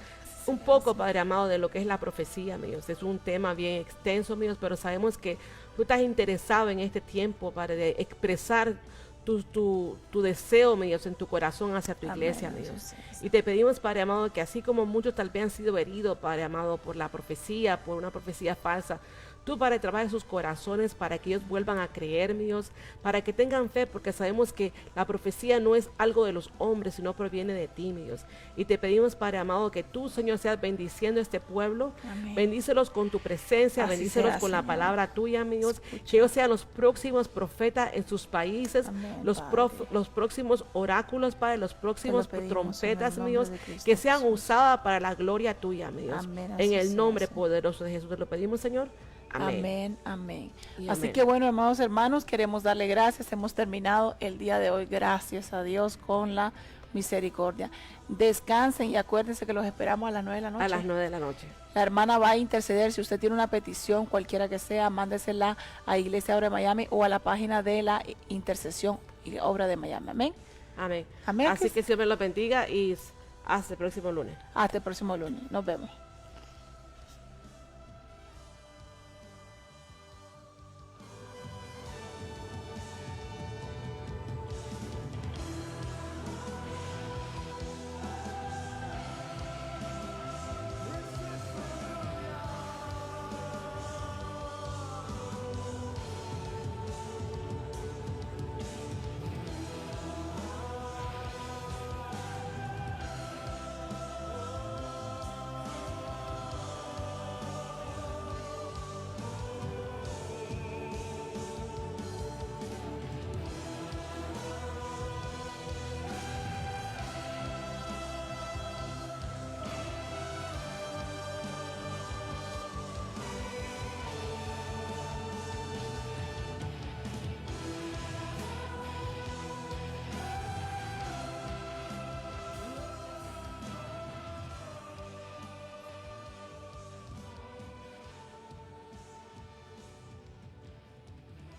un poco, Padre amado, de lo que es la profecía, mi Dios. Es un tema bien extenso, mi Dios, pero sabemos que tú estás interesado en este tiempo, Padre, de expresar tu deseo, mi Dios, en tu corazón hacia tu iglesia, mi Dios. Y te pedimos, Padre amado, que así como muchos tal vez han sido heridos, Padre amado, por la profecía, por una profecía falsa, tú, Padre, trabajes sus corazones para que ellos vuelvan a creer, mi Dios, para que tengan fe, porque sabemos que la profecía no es algo de los hombres, sino proviene de ti, mi Dios. Y te pedimos, Padre amado, que tú, Señor, seas bendiciendo a este pueblo. Amén. Bendícelos con tu presencia, así bendícelos con la palabra tuya, mi Dios. Que ellos sean los próximos profetas en sus países, amén, los próximos oráculos, Padre, los próximos trompetas, mi Dios, que sean usadas para la gloria tuya, mi Dios. Amén, en el nombre poderoso de Jesús te lo pedimos, Señor. Amén, amén. Así amén. que bueno, amados hermanos, queremos darle gracias. Hemos terminado el día de hoy, gracias a Dios, con la misericordia. Descansen y acuérdense que los esperamos a las 9 de la noche. A las 9 de la noche. La hermana va a interceder. Si usted tiene una petición, cualquiera que sea, mándesela a Iglesia Obra de Miami o a la página de la Intercesión y Obra de Miami. Amén. Amén. Amén. Así que Dios me lo bendiga y hasta el próximo lunes. Hasta el próximo lunes. Nos vemos.